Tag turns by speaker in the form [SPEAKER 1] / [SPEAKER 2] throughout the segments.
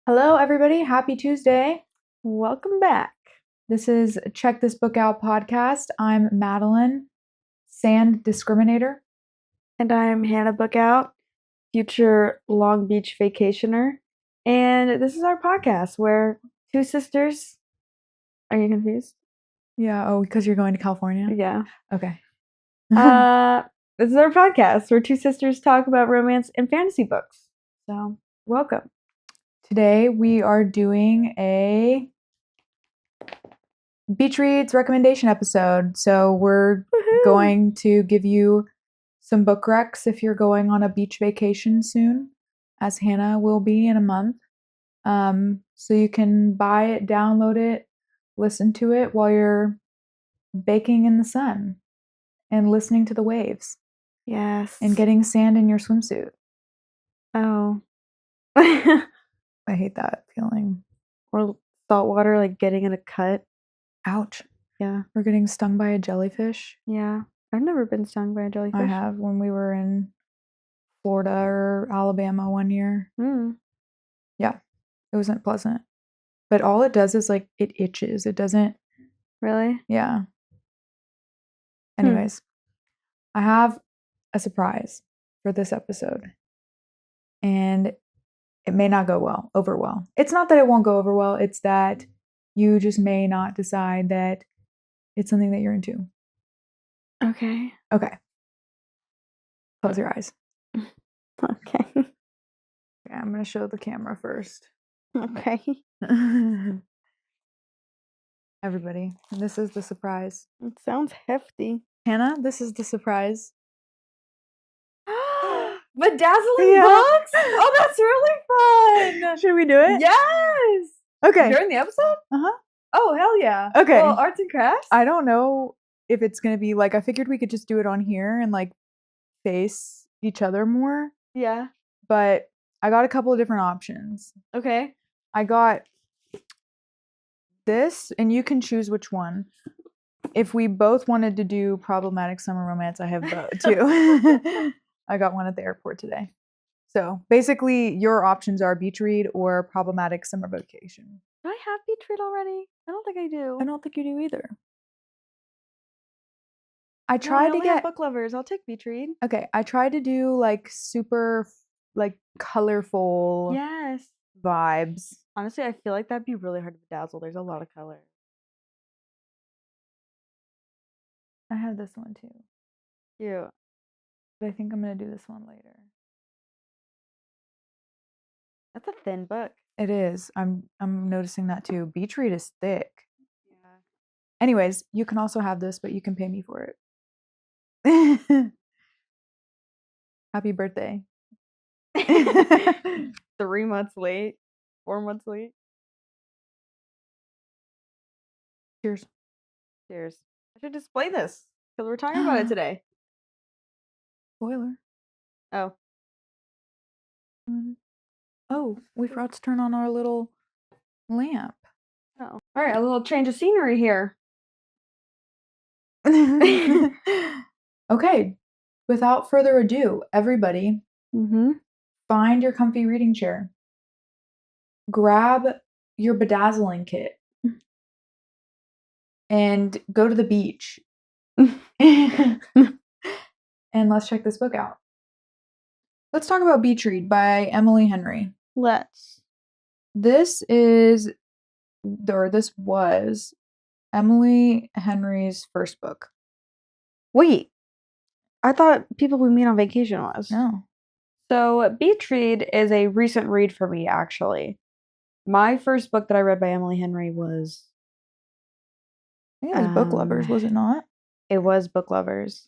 [SPEAKER 1] Hello, everybody. Happy Tuesday.
[SPEAKER 2] Welcome back.
[SPEAKER 1] This is Check This Book Out podcast. I'm Madeline, sand discriminator.
[SPEAKER 2] And I'm Hannah Bookout, future Long Beach vacationer. And this is our podcast where two sisters. Are you confused?
[SPEAKER 1] Yeah. Oh, because you're going to California?
[SPEAKER 2] Yeah.
[SPEAKER 1] Okay.
[SPEAKER 2] This is our podcast where two sisters talk about romance and fantasy books. So, welcome.
[SPEAKER 1] Today we are doing a beach reads recommendation episode. So we're going to give you some book recs if you're going on a beach vacation soon, as Hannah will be in a month. So you can buy it, download it, listen to it while you're baking in the sun and listening to the waves.
[SPEAKER 2] Yes.
[SPEAKER 1] And getting sand in your swimsuit.
[SPEAKER 2] Oh.
[SPEAKER 1] I hate that feeling.
[SPEAKER 2] Or salt water, like getting in a cut.
[SPEAKER 1] Ouch.
[SPEAKER 2] Yeah.
[SPEAKER 1] Or getting stung by a jellyfish.
[SPEAKER 2] Yeah. I've never been stung by a jellyfish.
[SPEAKER 1] I have when we were in Florida or Alabama one year. Yeah. It wasn't pleasant. But all it does is like it itches. It doesn't.
[SPEAKER 2] Really?
[SPEAKER 1] Yeah. Anyways, I have a surprise for this episode. And it may not go over well. It's not that it won't go over well. It's that you just may not decide that it's something that you're into.
[SPEAKER 2] Okay.
[SPEAKER 1] Okay. Close your eyes.
[SPEAKER 2] Okay.
[SPEAKER 1] Okay, I'm going to show the camera first.
[SPEAKER 2] Okay.
[SPEAKER 1] Everybody, this is the surprise.
[SPEAKER 2] It sounds hefty.
[SPEAKER 1] Hannah, this is the surprise.
[SPEAKER 2] Bedazzling books? Oh, that's really fun.
[SPEAKER 1] Should we do it?
[SPEAKER 2] Yes.
[SPEAKER 1] Okay.
[SPEAKER 2] During the episode?
[SPEAKER 1] Uh-huh.
[SPEAKER 2] Oh, hell yeah.
[SPEAKER 1] Okay.
[SPEAKER 2] Well, arts and crafts?
[SPEAKER 1] I don't know if it's going to be like, I figured we could just do it on here and like face each other more.
[SPEAKER 2] Yeah.
[SPEAKER 1] But I got a couple of different options.
[SPEAKER 2] Okay.
[SPEAKER 1] I got this, and you can choose which one. If we both wanted to do problematic summer romance, I have both too. I got one at the airport today. So basically, your options are beach read or problematic summer vacation.
[SPEAKER 2] Do I have beach read already? I don't think I do.
[SPEAKER 1] I don't think you do either. I tried to get
[SPEAKER 2] book lovers. I'll take beach read.
[SPEAKER 1] Okay, I tried to do like super like colorful
[SPEAKER 2] Yes.
[SPEAKER 1] vibes.
[SPEAKER 2] Honestly, I feel like that'd be really hard to bedazzle. There's a lot of color.
[SPEAKER 1] I have this one too.
[SPEAKER 2] Cute.
[SPEAKER 1] But I think I'm gonna do this one later.
[SPEAKER 2] That's a thin book.
[SPEAKER 1] It is. I'm noticing that too. Beach read is thick.
[SPEAKER 2] Yeah.
[SPEAKER 1] Anyways, you can also have this, but you can pay me for it. Happy birthday.
[SPEAKER 2] 3 months late. 4 months late.
[SPEAKER 1] Cheers.
[SPEAKER 2] Cheers. I should display this because we're talking about it today.
[SPEAKER 1] Spoiler.
[SPEAKER 2] Oh.
[SPEAKER 1] Oh, we forgot to turn on our little lamp.
[SPEAKER 2] Oh. All right, a little change of scenery here.
[SPEAKER 1] Okay, without further ado, everybody, find your comfy reading chair. Grab your bedazzling kit and go to the beach. And let's check this book out. Let's talk about Beach Read by Emily Henry.
[SPEAKER 2] Let's.
[SPEAKER 1] This was Emily Henry's first book.
[SPEAKER 2] Wait, I thought People We Meet on Vacation was.
[SPEAKER 1] No.
[SPEAKER 2] So Beach Read is a recent read for me, actually. My first book that I read by Emily Henry was...
[SPEAKER 1] I think it was Book Lovers, was it not?
[SPEAKER 2] It was Book Lovers.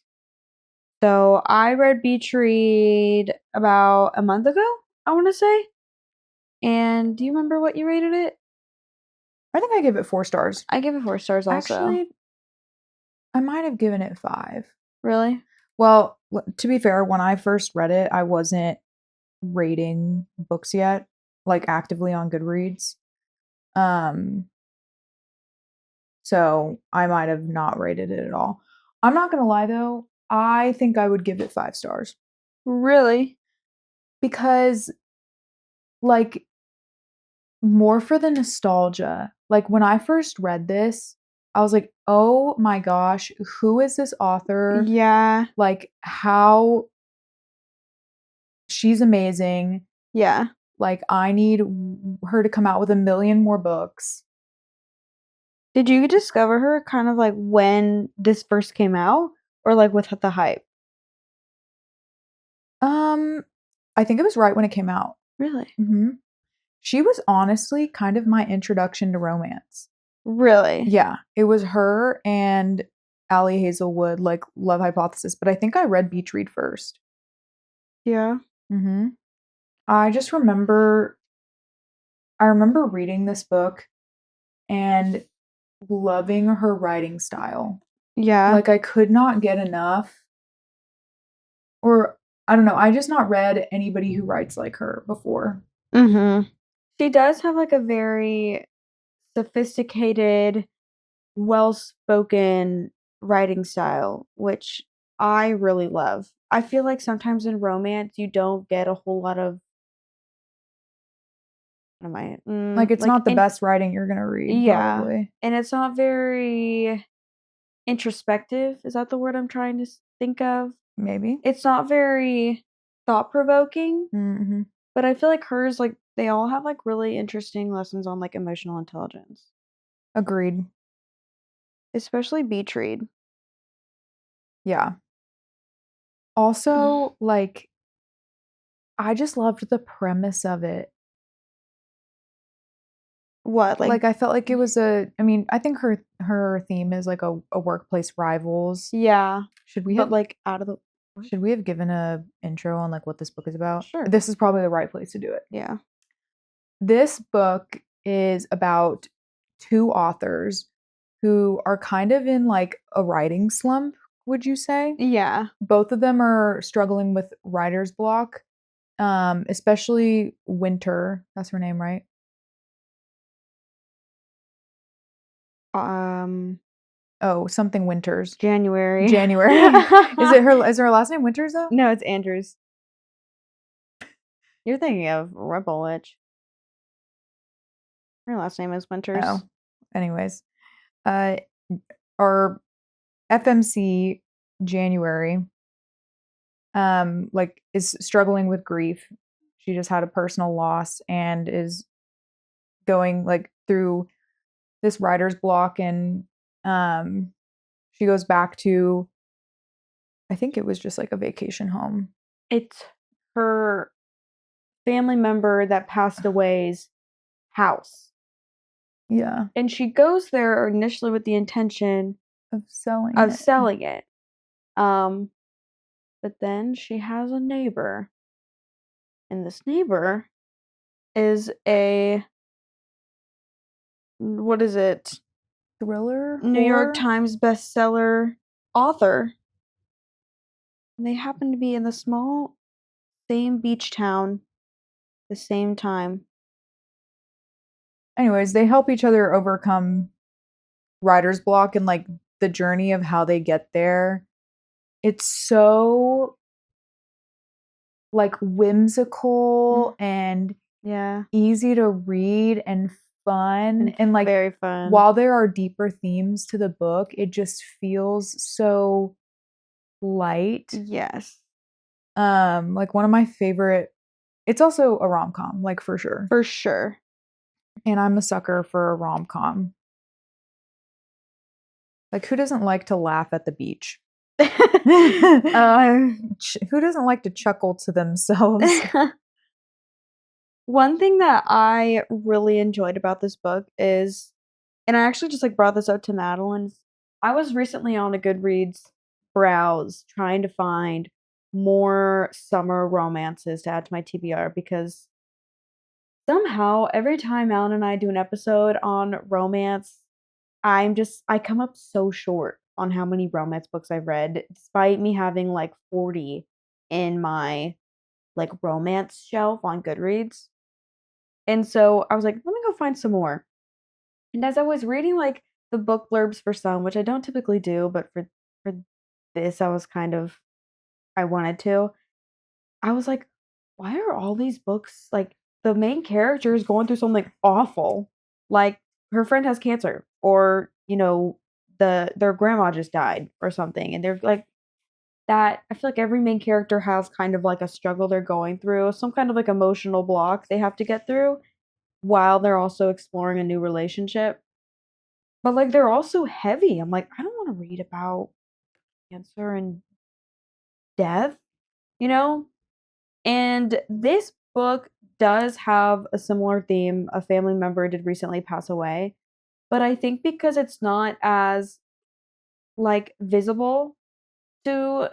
[SPEAKER 2] So I read Beach Read about a month ago, I want to say. And do you remember what you rated it?
[SPEAKER 1] I think I gave it 4 stars.
[SPEAKER 2] I gave it 4 stars also.
[SPEAKER 1] Actually, I might have given it 5.
[SPEAKER 2] Really?
[SPEAKER 1] Well, to be fair, when I first read it, I wasn't rating books yet, like actively on Goodreads. So I might have not rated it at all. I'm not gonna lie though, I think I would give it 5 stars.
[SPEAKER 2] Really?
[SPEAKER 1] Because, like, more for the nostalgia. Like when I first read this, I was like, oh my gosh, who is this author?
[SPEAKER 2] Yeah.
[SPEAKER 1] Like, how she's amazing.
[SPEAKER 2] Yeah.
[SPEAKER 1] Like, I need her to come out with a million more books.
[SPEAKER 2] Did you discover her kind of like when this first came out or like with the hype?
[SPEAKER 1] I think it was right when it came out.
[SPEAKER 2] Really?
[SPEAKER 1] Mm-hmm. She was honestly kind of my introduction to romance.
[SPEAKER 2] Really?
[SPEAKER 1] Yeah, it was her and Allie Hazelwood, like Love Hypothesis, but I think I read Beach Read first.
[SPEAKER 2] Yeah.
[SPEAKER 1] Mm-hmm. I just remember, I remember reading this book and loving her writing style.
[SPEAKER 2] Yeah.
[SPEAKER 1] Like I could not get enough, or I don't know, I just not read anybody who writes like her before.
[SPEAKER 2] Mm-hmm. She does have like a very sophisticated, well-spoken writing style, which I really love. I feel like sometimes in romance you don't get a whole lot of what am I
[SPEAKER 1] Like it's
[SPEAKER 2] like
[SPEAKER 1] not the best writing you're gonna read,
[SPEAKER 2] yeah,
[SPEAKER 1] probably.
[SPEAKER 2] and it's not very introspective. Is that the word I'm trying to think of?
[SPEAKER 1] Maybe.
[SPEAKER 2] It's not very thought-provoking,
[SPEAKER 1] Mm-hmm.
[SPEAKER 2] but I feel like hers, like they all have like really interesting lessons on like emotional intelligence,
[SPEAKER 1] Agreed.
[SPEAKER 2] especially Beach Read.
[SPEAKER 1] Yeah. Also, like, I just loved the premise of it.
[SPEAKER 2] What
[SPEAKER 1] Like, I felt like it was I mean, I think her theme is like a workplace rivals.
[SPEAKER 2] yeah,
[SPEAKER 1] Should we
[SPEAKER 2] but
[SPEAKER 1] have
[SPEAKER 2] like out of the
[SPEAKER 1] should we have given a intro on like what this book is about?
[SPEAKER 2] Sure.
[SPEAKER 1] This is probably the right place to do it.
[SPEAKER 2] Yeah.
[SPEAKER 1] This book is about two authors who are kind of in like a writing slump, would you say?
[SPEAKER 2] Yeah.
[SPEAKER 1] Both of them are struggling with writer's block. Especially Winter. That's her name, right?
[SPEAKER 2] Um,
[SPEAKER 1] Oh, something Winters.
[SPEAKER 2] January.
[SPEAKER 1] January. Is her last name Winters though?
[SPEAKER 2] No, it's Andrews. You're thinking of Rebel Witch. Her last name is Winters.
[SPEAKER 1] Oh. Anyways. Our FMC January like is struggling with grief. She just had a personal loss and is going like through this writer's block, and she goes back to, I think it was just like a vacation home.
[SPEAKER 2] It's her family member that passed away's house.
[SPEAKER 1] Yeah.
[SPEAKER 2] And she goes there initially with the intention
[SPEAKER 1] Of selling
[SPEAKER 2] of
[SPEAKER 1] it.
[SPEAKER 2] selling it. But then she has a neighbor. And this neighbor is what is it?
[SPEAKER 1] Thriller?
[SPEAKER 2] New York
[SPEAKER 1] Horror?
[SPEAKER 2] Times bestseller author. And they happen to be in the same beach town the same time.
[SPEAKER 1] Anyways, they help each other overcome writer's block, and like the journey of how they get there. It's so like whimsical and
[SPEAKER 2] Yeah.
[SPEAKER 1] easy to read and fun, and like
[SPEAKER 2] very fun.
[SPEAKER 1] while there are deeper themes to the book, it just feels so light.
[SPEAKER 2] Yes.
[SPEAKER 1] Like one of my favorite, it's also a rom-com, like for sure.
[SPEAKER 2] For sure.
[SPEAKER 1] And I'm a sucker for a rom-com. Like who doesn't like to laugh at the beach? Who doesn't like to chuckle to themselves?
[SPEAKER 2] One thing that I really enjoyed about this book is, and I actually just like brought this up to Madeline. I was recently on a Goodreads browse trying to find more summer romances to add to my TBR, because somehow every time Alan and I do an episode on romance, I come up so short on how many romance books I've read, despite me having like 40 in my like romance shelf on Goodreads. And so I was like, let me go find some more. And as I was reading like the book blurbs for some, which I don't typically do, but for this I was I wanted to. I was like, why are all these books like the main character is going through something awful. Like her friend has cancer, or their grandma just died or something, and they're like that. I feel like every main character has kind of like a struggle they're going through, some kind of like emotional block they have to get through while they're also exploring a new relationship. But like they're also heavy. I'm like, I don't want to read about cancer and death, you know? And this book does have a similar theme. A family member did recently pass away, but I think because it's not as like visible to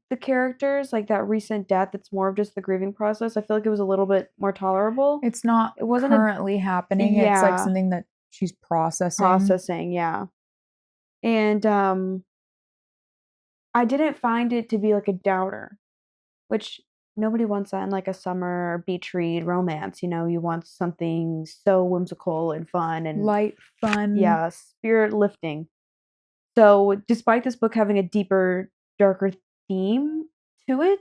[SPEAKER 2] the characters, like that recent death, it's more of just the grieving process. I feel like it was a little bit more tolerable.
[SPEAKER 1] It's not
[SPEAKER 2] It wasn't
[SPEAKER 1] currently happening. It's like
[SPEAKER 2] yeah,
[SPEAKER 1] something that she's processing.
[SPEAKER 2] yeah. And I didn't find it to be like a downer, which nobody wants that in like a summer beach read romance. You want something so whimsical and fun and
[SPEAKER 1] Light, fun.
[SPEAKER 2] yeah, spirit lifting. So despite this book having a deeper, darker theme to it,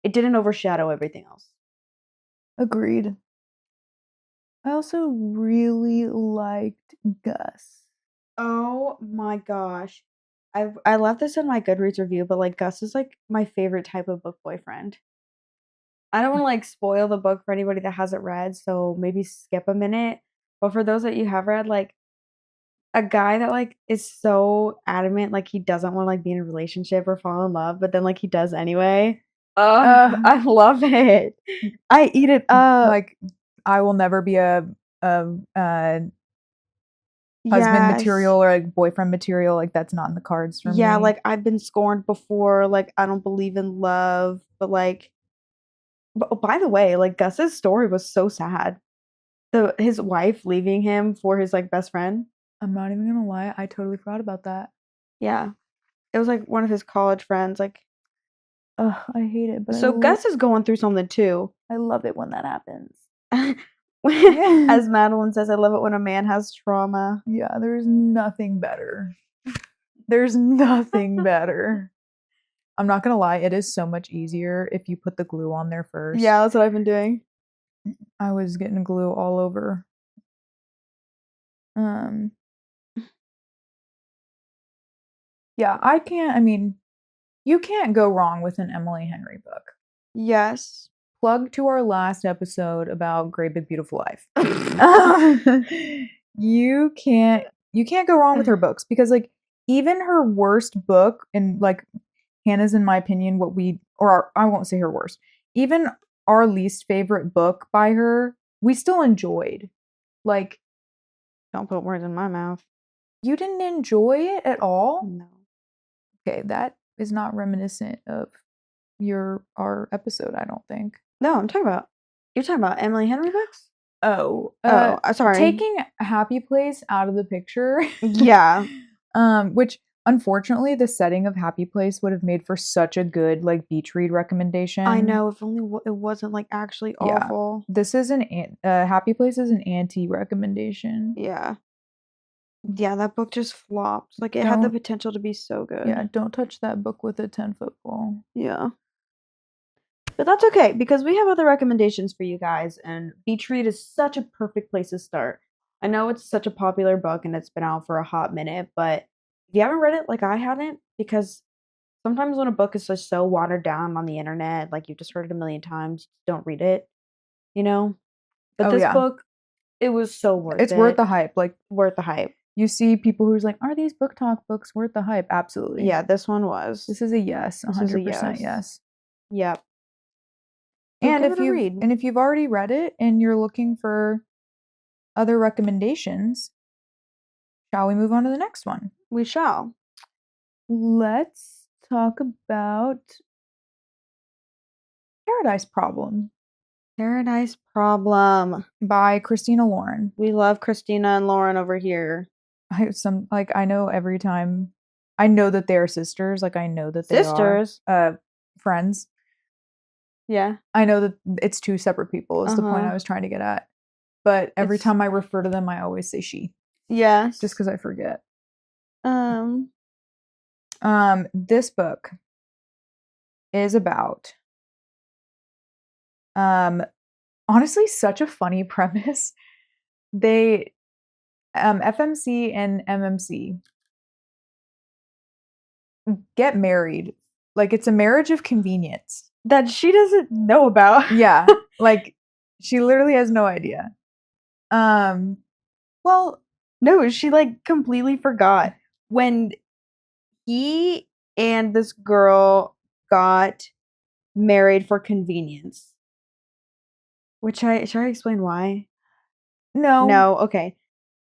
[SPEAKER 2] it didn't overshadow everything else.
[SPEAKER 1] Agreed. I also really liked Gus.
[SPEAKER 2] Oh my gosh. I left this in my Goodreads review, but like Gus is like my favorite type of book boyfriend. I don't want to like spoil the book for anybody that hasn't read, so maybe skip a minute. But for those that you have read, like a guy that like is so adamant, like he doesn't want to like be in a relationship or fall in love, but then like he does anyway. I love it. I eat it up.
[SPEAKER 1] Like I will never be a husband material or like boyfriend material. Like that's not in the cards for me.
[SPEAKER 2] Yeah, like I've been scorned before. Like I don't believe in love, but like. But by the way, like Gus's story was so sad. His wife leaving him for his like best friend.
[SPEAKER 1] I'm not even gonna lie, I totally forgot about that.
[SPEAKER 2] Yeah, it was like one of his college friends. Like,
[SPEAKER 1] ugh, I hate it. But
[SPEAKER 2] so Gus is going through something too.
[SPEAKER 1] I love it when that happens.
[SPEAKER 2] As Madeline says, I love it when a man has trauma.
[SPEAKER 1] Yeah, there's nothing better. There's nothing better. I'm not gonna lie, it is so much easier if you put the glue on there first.
[SPEAKER 2] Yeah, that's what I've been doing.
[SPEAKER 1] I was getting glue all over. Yeah, you can't go wrong with an Emily Henry book.
[SPEAKER 2] Yes.
[SPEAKER 1] Plug to our last episode about Great Big Beautiful Life. You can't go wrong with her books because like even her worst book, and like Hannah's, in my opinion, I won't say her worst, even our least favorite book by her, we still enjoyed. Like,
[SPEAKER 2] don't put words in my mouth.
[SPEAKER 1] You didn't enjoy it at all?
[SPEAKER 2] No.
[SPEAKER 1] Okay, that is not reminiscent of our episode, I don't think.
[SPEAKER 2] No, you're talking about Emily Henry books? Sorry.
[SPEAKER 1] Taking Happy Place out of the picture.
[SPEAKER 2] Yeah.
[SPEAKER 1] Which unfortunately the setting of Happy Place would have made for such a good like beach read recommendation.
[SPEAKER 2] I know, if only it wasn't like actually awful.
[SPEAKER 1] This is Happy Place is an anti-recommendation.
[SPEAKER 2] Yeah. Yeah, that book just flopped. Like it had the potential to be so good.
[SPEAKER 1] Yeah, don't touch that book with a 10-foot pole.
[SPEAKER 2] Yeah. But that's okay, because we have other recommendations for you guys, and beach read is such a perfect place to start. I know it's such a popular book and it's been out for a hot minute, but if you haven't read it, like I haven't, because sometimes when a book is just so watered down on the internet, like you've just heard it a million times, don't read it, But this book, it was so worth it.
[SPEAKER 1] It's worth the hype. Like,
[SPEAKER 2] worth the hype.
[SPEAKER 1] You see people who's like, are these book talk books worth the hype? Absolutely.
[SPEAKER 2] Yeah, this one was.
[SPEAKER 1] This is a yes, 100% yes.
[SPEAKER 2] Yep.
[SPEAKER 1] And if you've already read it and you're looking for other recommendations, shall we move on to the next one?
[SPEAKER 2] We shall.
[SPEAKER 1] Let's talk about Paradise Problem.
[SPEAKER 2] Paradise Problem
[SPEAKER 1] by Christina Lauren.
[SPEAKER 2] We love Christina and Lauren over here.
[SPEAKER 1] I know every time. I know that they are sisters. Like I know that they are friends.
[SPEAKER 2] Yeah.
[SPEAKER 1] I know that it's two separate people is the point I was trying to get at. But every time I refer to them, I always say she.
[SPEAKER 2] Yes.
[SPEAKER 1] Just because I forget. This book is about honestly such a funny premise. They FMC and MMC get married. Like it's a marriage of convenience.
[SPEAKER 2] That she doesn't know about.
[SPEAKER 1] Yeah. Like she literally has no idea. Well,
[SPEAKER 2] No, she like completely forgot when he and this girl got married for convenience. Should I explain why?
[SPEAKER 1] no.
[SPEAKER 2] No, okay.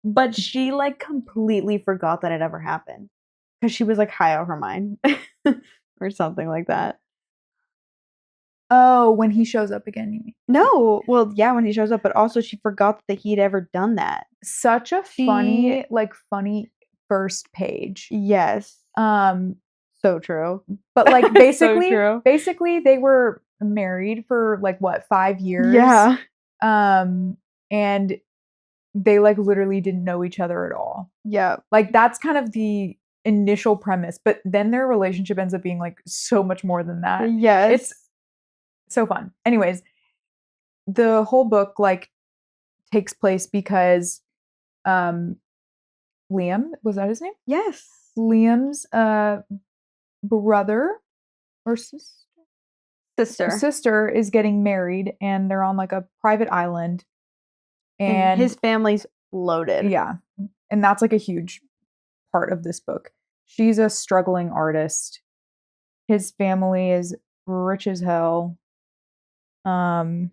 [SPEAKER 2] But she like completely forgot that it ever happened because she was like high on her mind or something like that.
[SPEAKER 1] Oh, when he shows up again, you mean?
[SPEAKER 2] No, well, yeah, when he shows up, but also she forgot that he'd ever done that.
[SPEAKER 1] Such a funny first page.
[SPEAKER 2] Yes. So true.
[SPEAKER 1] But like
[SPEAKER 2] So
[SPEAKER 1] basically,
[SPEAKER 2] true.
[SPEAKER 1] basically they were married for like what, 5 years?
[SPEAKER 2] Yeah.
[SPEAKER 1] And they like literally didn't know each other at all.
[SPEAKER 2] Yeah.
[SPEAKER 1] Like that's kind of the initial premise, but then their relationship ends up being like so much more than that.
[SPEAKER 2] Yes.
[SPEAKER 1] It's so fun. Anyways, the whole book like takes place because Liam, was that his name?
[SPEAKER 2] Yes.
[SPEAKER 1] Liam's brother or sister is getting married and they're on like a private island. And
[SPEAKER 2] his family's loaded.
[SPEAKER 1] Yeah. And that's like a huge part of this book. She's a struggling artist. His family is rich as hell. And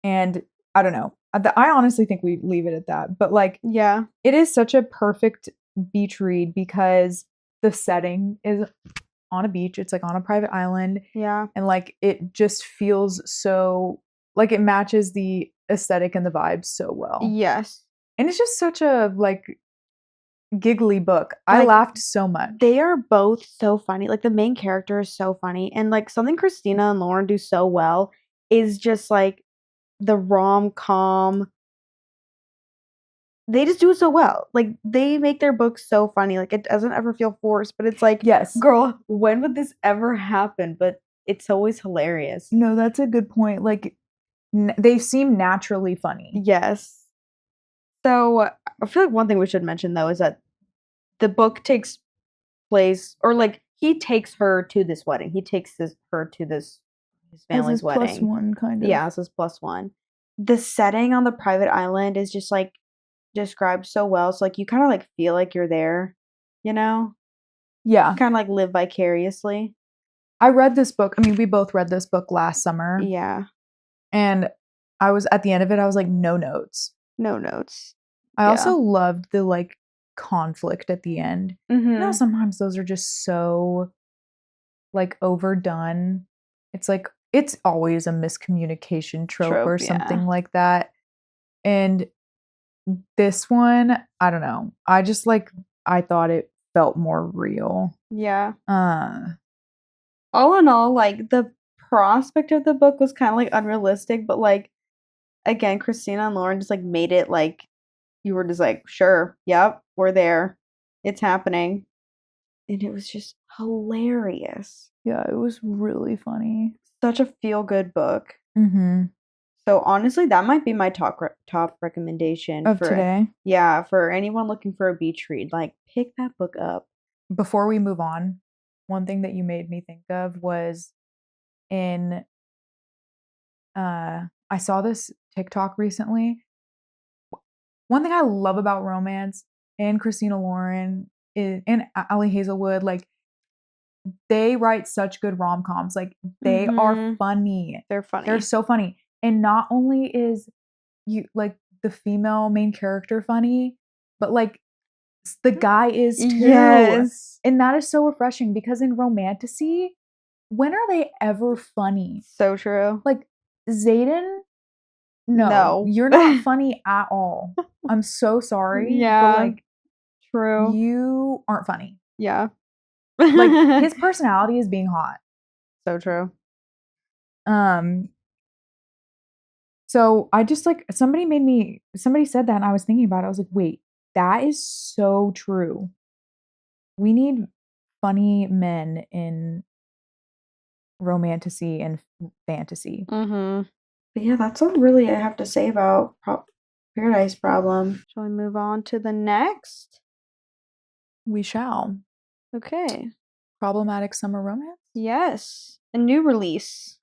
[SPEAKER 1] I don't know. I honestly think we leave it at that. But like,
[SPEAKER 2] yeah,
[SPEAKER 1] it is such a perfect beach read because the setting is on a beach. It's like on a private island.
[SPEAKER 2] Yeah.
[SPEAKER 1] And like, it just feels so like it matches the aesthetic and the vibes so well.
[SPEAKER 2] Yes.
[SPEAKER 1] And it's just such a like giggly book. I laughed so much.
[SPEAKER 2] They are both so funny. Like the main character is so funny. And like something Christina and Lauren do so well is just like the rom-com. They just do it so well. Like they make their books so funny. Like it doesn't ever feel forced, but it's like,
[SPEAKER 1] yes,
[SPEAKER 2] girl, when would this ever happen? But it's always hilarious.
[SPEAKER 1] No, that's a good point. Like they seem naturally funny.
[SPEAKER 2] Yes. So I feel like one thing we should mention though is that the book takes place, or like he takes her to this wedding. He takes her to his family's wedding.
[SPEAKER 1] Plus one kind of.
[SPEAKER 2] Yeah, this is plus one. The setting on the private island is just like described so well. So like you kind of like feel like you're there, you know?
[SPEAKER 1] Yeah.
[SPEAKER 2] Kind of like live vicariously.
[SPEAKER 1] I read this book. I mean, we both read this book last summer.
[SPEAKER 2] Yeah.
[SPEAKER 1] And I was at the end of it, I was like, no notes.
[SPEAKER 2] No notes.
[SPEAKER 1] I also loved the like conflict at the end.
[SPEAKER 2] Mm-hmm.
[SPEAKER 1] You know, sometimes those are just so like overdone. It's like it's always a miscommunication trope or something like that. And this one, I don't know. I just like I thought it felt more real.
[SPEAKER 2] Yeah. All in all, like the prospect of the book was kind of like unrealistic, but like again, Christina and Lauren just like made it like you were just like, sure, yep, we're there. It's happening. And it was just hilarious.
[SPEAKER 1] Yeah, it was really funny.
[SPEAKER 2] Such a feel-good book.
[SPEAKER 1] Mm-hmm.
[SPEAKER 2] So honestly, that might be my top recommendation
[SPEAKER 1] of today.
[SPEAKER 2] Yeah, for anyone looking for a beach read, like pick that book up.
[SPEAKER 1] Before we move on, one thing that you made me think of was I saw this TikTok recently. One thing I love about romance and Christina Lauren and Ali Hazelwood, like they write such good rom-coms. Like they are funny.
[SPEAKER 2] They're funny.
[SPEAKER 1] They're so funny. And not only is you like the female main character funny, but like the guy is too.
[SPEAKER 2] Yes.
[SPEAKER 1] And that is so refreshing because in romantasy, when are they ever funny?
[SPEAKER 2] So true.
[SPEAKER 1] Like Zayden, no, you're not funny at all. I'm so sorry.
[SPEAKER 2] Yeah.
[SPEAKER 1] But like,
[SPEAKER 2] true.
[SPEAKER 1] You aren't funny.
[SPEAKER 2] Yeah.
[SPEAKER 1] Like his personality is being hot.
[SPEAKER 2] So true.
[SPEAKER 1] So I just like somebody said that and I was thinking about it. I was like, wait, that is so true. We need funny men in romantasy and fantasy.
[SPEAKER 2] Mm-hmm. But yeah, that's all really I have to say about Paradise Problem. Shall we move on to the next?
[SPEAKER 1] We shall.
[SPEAKER 2] Okay.
[SPEAKER 1] Problematic summer romance?
[SPEAKER 2] Yes. A new release.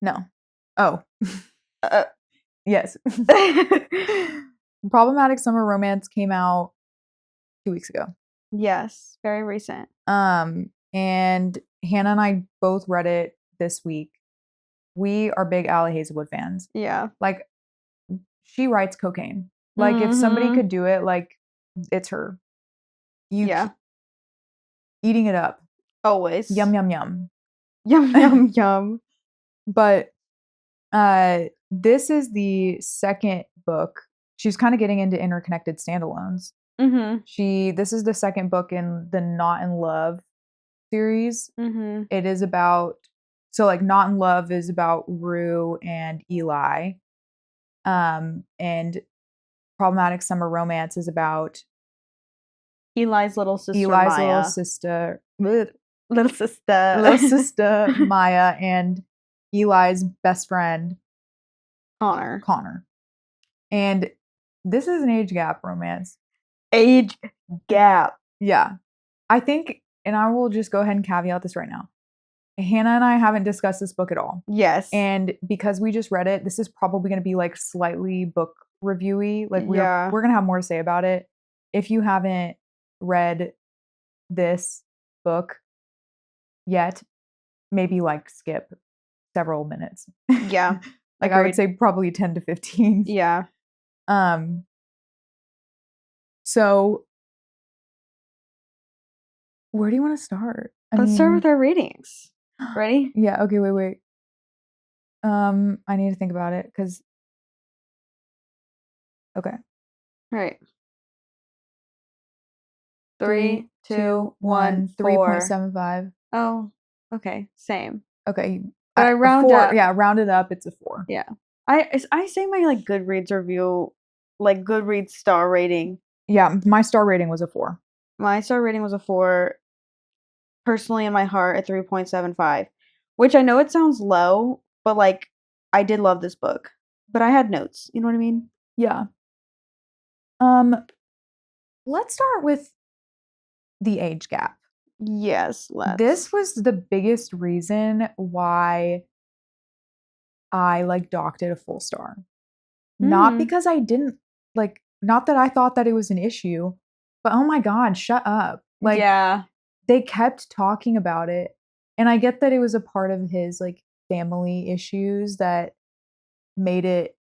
[SPEAKER 1] No. Oh.
[SPEAKER 2] Uh,
[SPEAKER 1] Yes. Problematic summer romance came out 2 weeks ago.
[SPEAKER 2] yes, very recent.
[SPEAKER 1] And Hannah and I both read it this week. We are big Allie Hazelwood fans.
[SPEAKER 2] Yeah.
[SPEAKER 1] Like, she writes cocaine. Like, if somebody
[SPEAKER 2] Mhm.
[SPEAKER 1] could do it, like, it's her.
[SPEAKER 2] Yeah.
[SPEAKER 1] Eating it up.
[SPEAKER 2] Always.
[SPEAKER 1] Yum, yum, yum.
[SPEAKER 2] Yum, yum, yum.
[SPEAKER 1] But this is the second book. She's kind of getting into interconnected standalones.
[SPEAKER 2] Mm-hmm.
[SPEAKER 1] This is the second book in the Not in Love series.
[SPEAKER 2] Mm-hmm.
[SPEAKER 1] It is about, so like Not in Love is about Rue and Eli. And Problematic Summer Romance is about
[SPEAKER 2] Eli's little sister
[SPEAKER 1] Eli's
[SPEAKER 2] Maya.
[SPEAKER 1] little sister
[SPEAKER 2] Little sister
[SPEAKER 1] Maya and Eli's best friend
[SPEAKER 2] Connor.
[SPEAKER 1] And this is an age gap romance.
[SPEAKER 2] Age gap.
[SPEAKER 1] Yeah. I think, and I will just go ahead and caveat this right now. Hannah and I haven't discussed this book at all.
[SPEAKER 2] Yes.
[SPEAKER 1] And because we just read it, this is probably going to be like slightly book reviewy. Like we're going to have more to say about it. If you haven't read this book yet, maybe like skip several minutes.
[SPEAKER 2] Yeah.
[SPEAKER 1] Like agreed. I would say probably 10 to 15.
[SPEAKER 2] Yeah.
[SPEAKER 1] So where do you want to start?
[SPEAKER 2] Let's start with our ratings. Ready?
[SPEAKER 1] Yeah, okay, wait. I need to think about it because okay.
[SPEAKER 2] All right. 3, 2, 1,
[SPEAKER 1] 3.75.
[SPEAKER 2] Oh, okay. Same.
[SPEAKER 1] Okay.
[SPEAKER 2] But I round
[SPEAKER 1] 4,
[SPEAKER 2] up.
[SPEAKER 1] Yeah, rounded up, it's a 4.
[SPEAKER 2] Yeah. I say my like Goodreads review, like Goodreads star rating.
[SPEAKER 1] Yeah, my star rating was a 4.
[SPEAKER 2] My star rating was a 4. Personally, in my heart, a 3.75, which I know it sounds low, but like I did love this book. But I had notes. You know what I mean?
[SPEAKER 1] Yeah. Let's start with the age gap.
[SPEAKER 2] Yes, let's.
[SPEAKER 1] This was the biggest reason why I like docked it a full star. Not because I didn't like, not that I thought that it was an issue, but oh my god, shut up. Like, yeah, they kept talking about it, and I get that it was a part of his like family issues that made it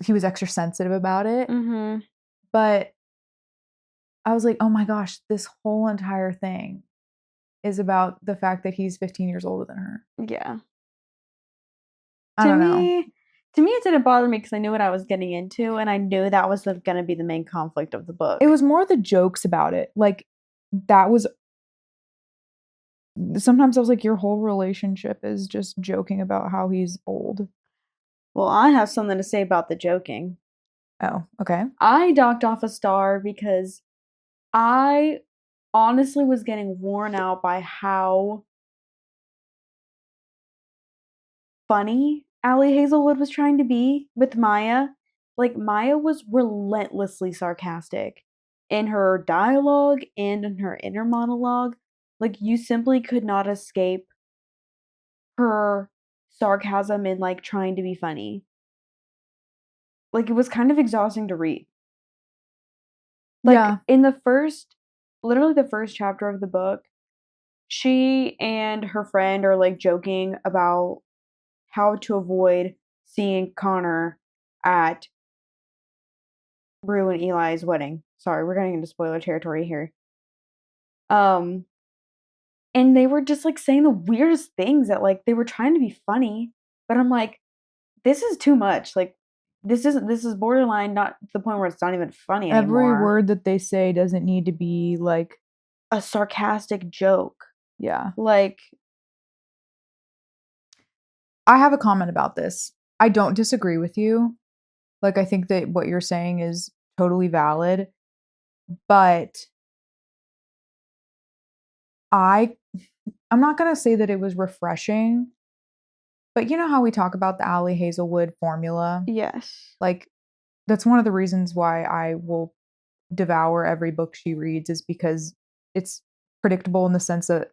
[SPEAKER 1] he was extra sensitive about it. But I was like, oh my gosh, this whole entire thing is about the fact that he's 15 years older than her.
[SPEAKER 2] Yeah.
[SPEAKER 1] I don't know.
[SPEAKER 2] To me, it didn't bother me because I knew what I was getting into, and I knew that was going to be the main conflict of the book.
[SPEAKER 1] It was more the jokes about it. Like, that was... Sometimes I was like, your whole relationship is just joking about how he's old.
[SPEAKER 2] Well, I have something to say about the joking.
[SPEAKER 1] Oh, okay.
[SPEAKER 2] I docked off a star because I honestly was getting worn out by how funny Allie Hazelwood was trying to be with Maya. Like, Maya was relentlessly sarcastic in her dialogue and in her inner monologue. Like, you simply could not escape her sarcasm and like trying to be funny. Like, it was kind of exhausting to read. Like, in the first chapter of the book, she and her friend are like joking about how to avoid seeing Connor at Rue and Eli's wedding. Sorry, we're getting into spoiler territory here. And they were just like saying the weirdest things that like they were trying to be funny, but I'm like, this is too much. Like, this is borderline, not to the point where it's not even funny anymore.
[SPEAKER 1] Every word that they say doesn't need to be like
[SPEAKER 2] a sarcastic joke.
[SPEAKER 1] Yeah.
[SPEAKER 2] Like,
[SPEAKER 1] I have a comment about this. I don't disagree with you. Like, I think that what you're saying is totally valid, but I'm not going to say that it was refreshing, But you know how we talk about the Allie Hazelwood formula?
[SPEAKER 2] Yes.
[SPEAKER 1] Like, that's one of the reasons why I will devour every book she reads, is because it's predictable in the sense that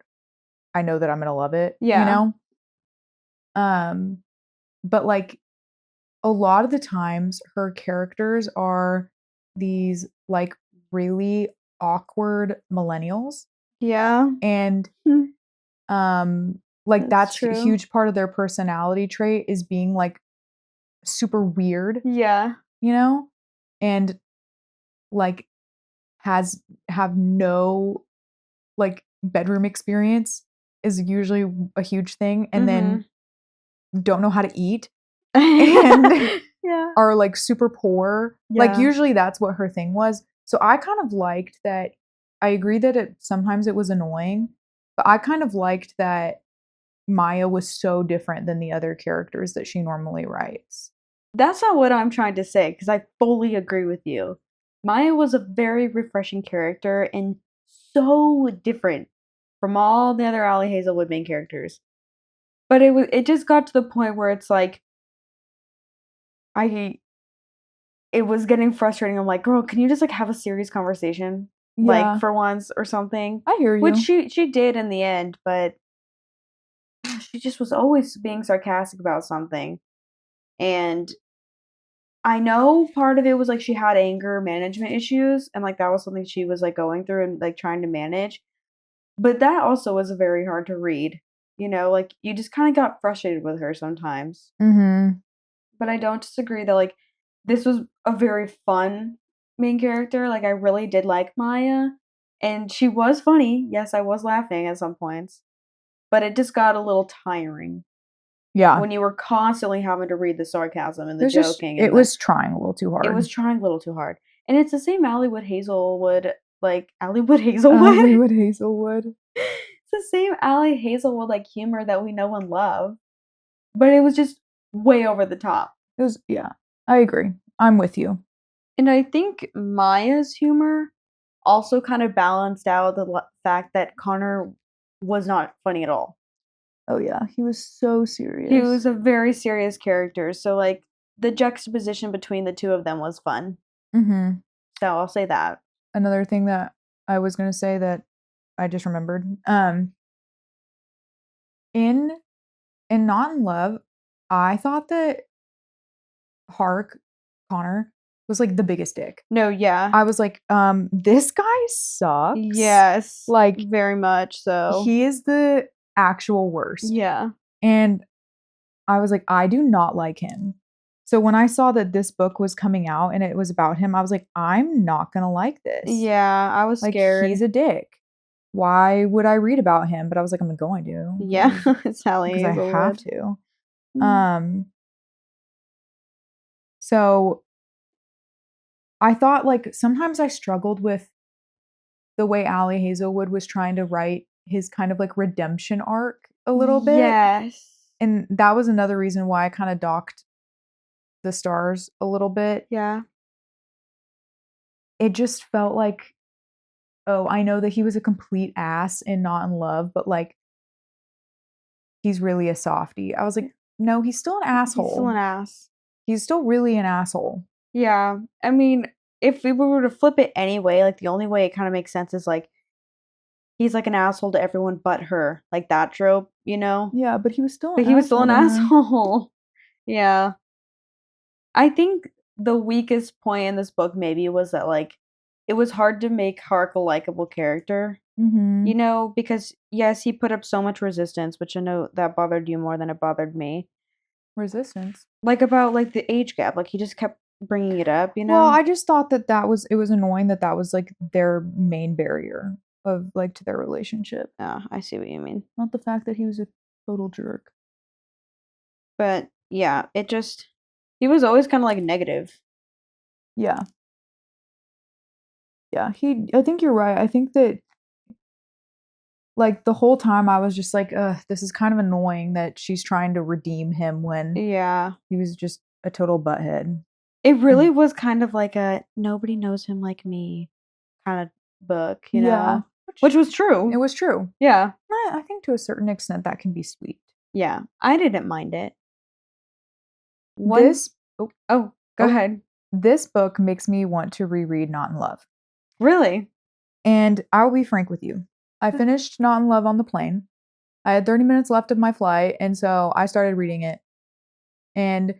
[SPEAKER 1] I know that I'm gonna love it, you
[SPEAKER 2] Yeah.
[SPEAKER 1] know? But like a lot of the times her characters are these like really awkward millennials.
[SPEAKER 2] Yeah.
[SPEAKER 1] And
[SPEAKER 2] Hmm.
[SPEAKER 1] like
[SPEAKER 2] That's
[SPEAKER 1] that's a
[SPEAKER 2] true.
[SPEAKER 1] huge part of their personality trait, is being like super weird,
[SPEAKER 2] Yeah.
[SPEAKER 1] you know? And like have no like bedroom experience is usually a huge thing, and then don't know how to eat and
[SPEAKER 2] Yeah.
[SPEAKER 1] are like super poor. Like
[SPEAKER 2] Yeah.
[SPEAKER 1] usually that's what her thing was. So I kind of liked that. I agree that sometimes it was annoying, but I kind of liked that Maya was so different than the other characters that she normally writes.
[SPEAKER 2] That's not what I'm trying to say, because I fully agree with you. Maya was a very refreshing character and so different from all the other Allie Hazelwood main characters. But it just got to the point where it's like I it was getting frustrating. I'm like, girl, can you just like have a serious conversation? Like
[SPEAKER 1] Yeah,
[SPEAKER 2] for once or something?
[SPEAKER 1] I hear
[SPEAKER 2] Which
[SPEAKER 1] you.
[SPEAKER 2] she did in the end, but she just was always being sarcastic about something. And I know part of it was like she had anger management issues, and like that was something she was like going through and like trying to manage. But that also was very hard to read. Like you just kind of got frustrated with her sometimes.
[SPEAKER 1] Mhm.
[SPEAKER 2] But I don't disagree that like this was a very fun main character. Like I really did like Maya, and she was funny. Yes, I was laughing at some points, but it just got a little tiring
[SPEAKER 1] Yeah.
[SPEAKER 2] when you were constantly having to read the sarcasm and
[SPEAKER 1] It
[SPEAKER 2] the
[SPEAKER 1] was just
[SPEAKER 2] joking
[SPEAKER 1] it
[SPEAKER 2] and the
[SPEAKER 1] was trying a little too
[SPEAKER 2] it was
[SPEAKER 1] hard.
[SPEAKER 2] trying a little too hard. And it's the same Allywood Hazelwood, like Allywood Hazelwood.
[SPEAKER 1] Hollywood Hazelwood.
[SPEAKER 2] It's the same Ally Hazelwood like humor that we know and love, but it was just way over the top.
[SPEAKER 1] It was, yeah. I agree. I'm with you.
[SPEAKER 2] And I think Maya's humor also kind of balanced out the fact that Connor was not funny at all.
[SPEAKER 1] Oh yeah, he was so
[SPEAKER 2] He
[SPEAKER 1] serious.
[SPEAKER 2] was a very serious character, so like the juxtaposition between the two of them was fun.
[SPEAKER 1] Mhm.
[SPEAKER 2] So I'll say that.
[SPEAKER 1] Another thing that I was gonna say that I just remembered, in Not in Love, I thought that Hark, Connor, was like the biggest dick.
[SPEAKER 2] No, yeah.
[SPEAKER 1] I was like, this guy sucks.
[SPEAKER 2] Yes.
[SPEAKER 1] Like,
[SPEAKER 2] very much so.
[SPEAKER 1] he is the actual worst.
[SPEAKER 2] Yeah.
[SPEAKER 1] And I was like, I do not like him. So when I saw that this book was coming out and it was about him, I was like, I'm not gonna like this.
[SPEAKER 2] Yeah, I was
[SPEAKER 1] Like,
[SPEAKER 2] scared.
[SPEAKER 1] he's a dick. Why would I read about him? But I was like, I'm going to.
[SPEAKER 2] Yeah, it's Allie
[SPEAKER 1] Because I have
[SPEAKER 2] Hazelwood.
[SPEAKER 1] to.
[SPEAKER 2] Mm.
[SPEAKER 1] So I thought like sometimes I struggled with the way Allie Hazelwood was trying to write his kind of like redemption arc a little bit.
[SPEAKER 2] Yes.
[SPEAKER 1] And that was another reason why I kind of docked the stars a little bit.
[SPEAKER 2] Yeah.
[SPEAKER 1] It just felt like, oh, I know that he was a complete ass in Not in Love, but like he's really a softie. I was like, no, he's still an asshole.
[SPEAKER 2] He's still an ass.
[SPEAKER 1] He's still really an asshole.
[SPEAKER 2] Yeah. I mean, if we were to flip it anyway, like the only way it kind of makes sense is like he's like an asshole to everyone but her. Like that trope,
[SPEAKER 1] Yeah, but he was still
[SPEAKER 2] But he was still an asshole. Yeah. I think the weakest point in this book maybe was that like it was hard to make Hark a likable character.
[SPEAKER 1] Mm-hmm.
[SPEAKER 2] Because yes, he put up so much resistance, which I know that bothered you more than it bothered me.
[SPEAKER 1] Resistance.
[SPEAKER 2] Like about like the age gap, like he just kept bringing it up,
[SPEAKER 1] Well, I just thought that it was annoying that was like their main barrier of like to their relationship.
[SPEAKER 2] Yeah, I see what you mean.
[SPEAKER 1] Not the fact that he was a total jerk.
[SPEAKER 2] But yeah, he was always kind of like negative.
[SPEAKER 1] Yeah. Yeah, I think you're right. I think that like the whole time I was just like, this is kind of annoying that she's trying to redeem him when he was just a total butthead.
[SPEAKER 2] It really was kind of like a nobody knows him like me kind of book, you know? Which was true.
[SPEAKER 1] It was true.
[SPEAKER 2] Yeah.
[SPEAKER 1] I think to a certain extent that can be sweet.
[SPEAKER 2] Yeah, I didn't mind it. One
[SPEAKER 1] This oh,
[SPEAKER 2] Oh, go
[SPEAKER 1] oh,
[SPEAKER 2] ahead.
[SPEAKER 1] this book makes me want to reread Not in Love.
[SPEAKER 2] Really?
[SPEAKER 1] And I'll be frank with you. I finished Not in Love on the plane. I had 30 minutes left of my flight, and so I started reading it. And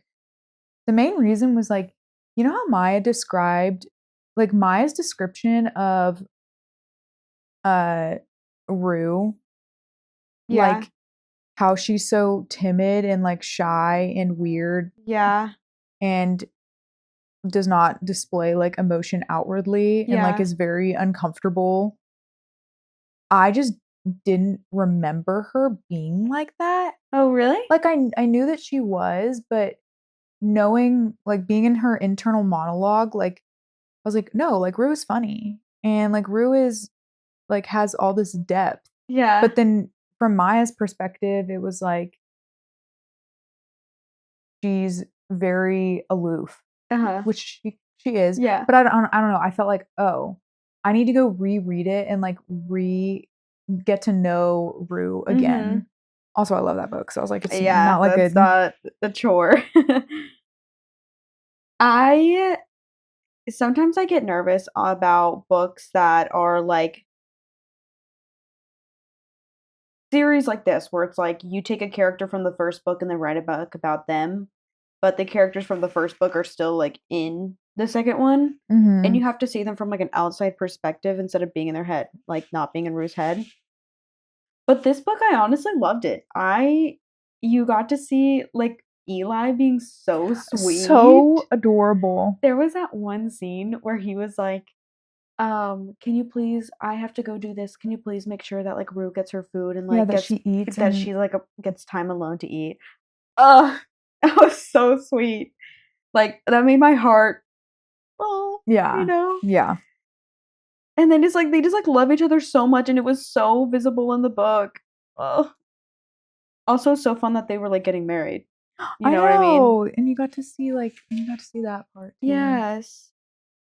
[SPEAKER 1] the main reason was like, you know how Maya described, like Maya's description of uh Rue,
[SPEAKER 2] Yeah.
[SPEAKER 1] like how she's so timid and like shy and weird
[SPEAKER 2] Yeah.
[SPEAKER 1] and does not display like emotion outwardly and like
[SPEAKER 2] Yeah.
[SPEAKER 1] is very uncomfortable. I just didn't remember her being like that.
[SPEAKER 2] Oh, really?
[SPEAKER 1] Like I knew that she was, but knowing like being in her internal monologue, like I was like, no, like Rue is funny. And like Rue is like has all this depth.
[SPEAKER 2] Yeah.
[SPEAKER 1] But then from Maya's perspective, it was like she's very aloof,
[SPEAKER 2] Uh-huh.
[SPEAKER 1] which she is.
[SPEAKER 2] Yeah.
[SPEAKER 1] But I don't know. I felt like, oh, I need to go reread it and like get to know Rue
[SPEAKER 2] Mhm.
[SPEAKER 1] again. Also, I love that book, so I was like, it's
[SPEAKER 2] Yeah,
[SPEAKER 1] not like
[SPEAKER 2] that's
[SPEAKER 1] good.
[SPEAKER 2] not a chore. I sometimes I get nervous about books that are like series like this, where it's like you take a character from the first book and then write a book about them, but the characters from the first book are still like in the second one, and
[SPEAKER 1] Mm-hmm.
[SPEAKER 2] you have to see them from like an outside perspective instead of being in their head, like not being in Rue's head. But this book, I honestly loved it. You got to see like Eli being so sweet.
[SPEAKER 1] So adorable.
[SPEAKER 2] There was that one scene where he was like, can you please, I have to go do this. Can you please make sure that like Rue gets her food and
[SPEAKER 1] Yeah,
[SPEAKER 2] like
[SPEAKER 1] that
[SPEAKER 2] gets
[SPEAKER 1] she eats
[SPEAKER 2] that
[SPEAKER 1] and
[SPEAKER 2] she like gets time alone to eat. Ugh, that was so sweet. Like that made my heart, oh, you
[SPEAKER 1] yeah.
[SPEAKER 2] know.
[SPEAKER 1] Yeah.
[SPEAKER 2] And then they just like love each other so much, and it was so visible in the book. Oh, also so fun that they were like getting married. You
[SPEAKER 1] I
[SPEAKER 2] know what I mean?
[SPEAKER 1] know. And you got to see that part too.
[SPEAKER 2] Yes.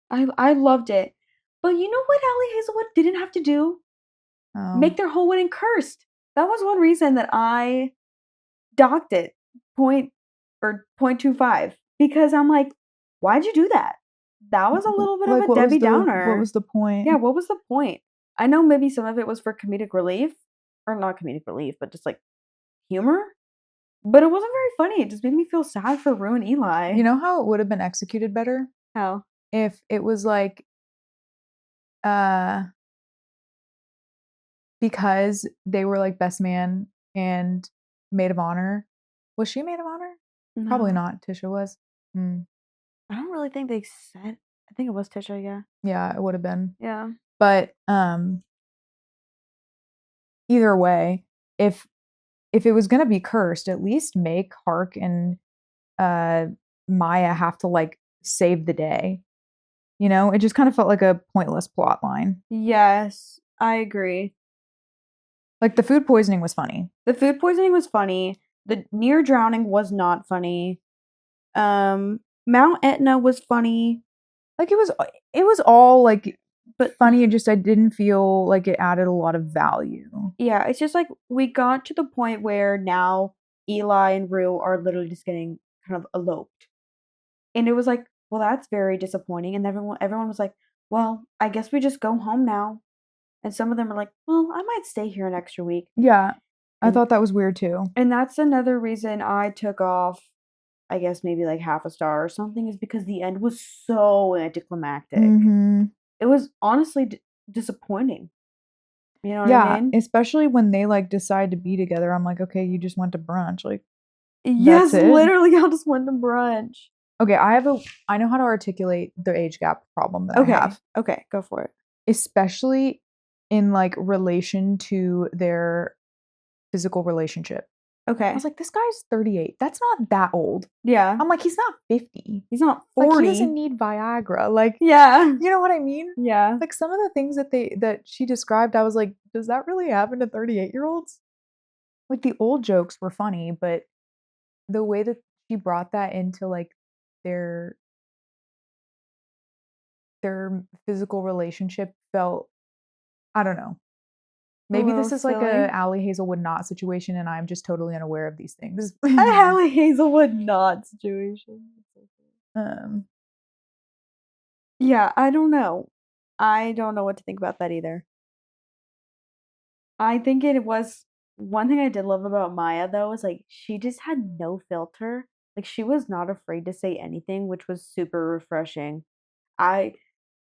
[SPEAKER 2] I loved it. But you know what Allie Hazelwood didn't have to do?
[SPEAKER 1] Oh.
[SPEAKER 2] Make their whole wedding cursed. That was one reason that I docked it point or 0.25 because I'm like, why'd you do that? That was a little bit of
[SPEAKER 1] Like
[SPEAKER 2] a Debbie
[SPEAKER 1] what
[SPEAKER 2] Downer.
[SPEAKER 1] was the point?
[SPEAKER 2] Yeah, what was the point? I know maybe some of it was for comedic relief, or not comedic relief, but just like humor. But it wasn't very funny. It just made me feel sad for Rue and Eli.
[SPEAKER 1] You know how it would have been executed better
[SPEAKER 2] How?
[SPEAKER 1] if it was like uh because they were like best man and maid of honor. Was she maid of honor? Probably
[SPEAKER 2] No,
[SPEAKER 1] not. Tisha was. Mm,
[SPEAKER 2] I don't really think they said. I think it was Tisha. Yeah,
[SPEAKER 1] yeah, it would have been.
[SPEAKER 2] yeah,
[SPEAKER 1] But either way, if it was gonna be cursed, at least make Hark and uh Maya have to like save the day. You know, it just kind of felt like a pointless plot line.
[SPEAKER 2] yes, I agree.
[SPEAKER 1] Like the food poisoning was funny.
[SPEAKER 2] The food poisoning was funny. The near drowning was not funny. Mount Etna was funny,
[SPEAKER 1] Like it was all like
[SPEAKER 2] but
[SPEAKER 1] funny. It just I didn't feel like it added a lot of value.
[SPEAKER 2] yeah, it's just like we got to the point where now Eli and Rue are literally just getting kind of eloped. And it was like, well, that's very disappointing. And everyone was like, well, I guess we just go home now. And some of them are like, well, I might stay here an extra week.
[SPEAKER 1] Yeah, I
[SPEAKER 2] And
[SPEAKER 1] thought that was weird too.
[SPEAKER 2] that's another reason I took off, I guess maybe like half a star or something, is because the end was so anticlimactic.
[SPEAKER 1] Mm-hmm.
[SPEAKER 2] It was honestly disappointing. You know what I
[SPEAKER 1] Yeah,
[SPEAKER 2] mean?
[SPEAKER 1] especially when they like decide to be together. I'm like, okay, you just went to brunch. Like that's
[SPEAKER 2] Yes,
[SPEAKER 1] it.
[SPEAKER 2] literally, I just went to brunch.
[SPEAKER 1] Okay, I know how to articulate the age gap problem that I
[SPEAKER 2] Okay,
[SPEAKER 1] have,
[SPEAKER 2] okay, go for it.
[SPEAKER 1] especially in like relation to their physical relationship. I
[SPEAKER 2] Okay,
[SPEAKER 1] was like, this guy's 38. That's not that old.
[SPEAKER 2] yeah,
[SPEAKER 1] I'm like, he's not 50.
[SPEAKER 2] he's not
[SPEAKER 1] Like, he
[SPEAKER 2] 40.
[SPEAKER 1] doesn't need Viagra. Like,
[SPEAKER 2] Yeah,
[SPEAKER 1] you know what I mean?
[SPEAKER 2] yeah.
[SPEAKER 1] Like some of the things that she described, I was like, does that really happen to 38-year-olds? Like the old jokes were funny, but the way that she brought that into like their their physical relationship felt, I don't know. Maybe
[SPEAKER 2] little
[SPEAKER 1] this is like
[SPEAKER 2] silly.
[SPEAKER 1] a Allie Hazelwood not situation, and I'm just totally unaware of these things.
[SPEAKER 2] A Halle Hazelwood not situation. Yeah, I don't know. I don't know what to think about that either. I think it was one thing I did love about Maya though is like she just had no filter. Like she was not afraid to say anything, which was super refreshing. I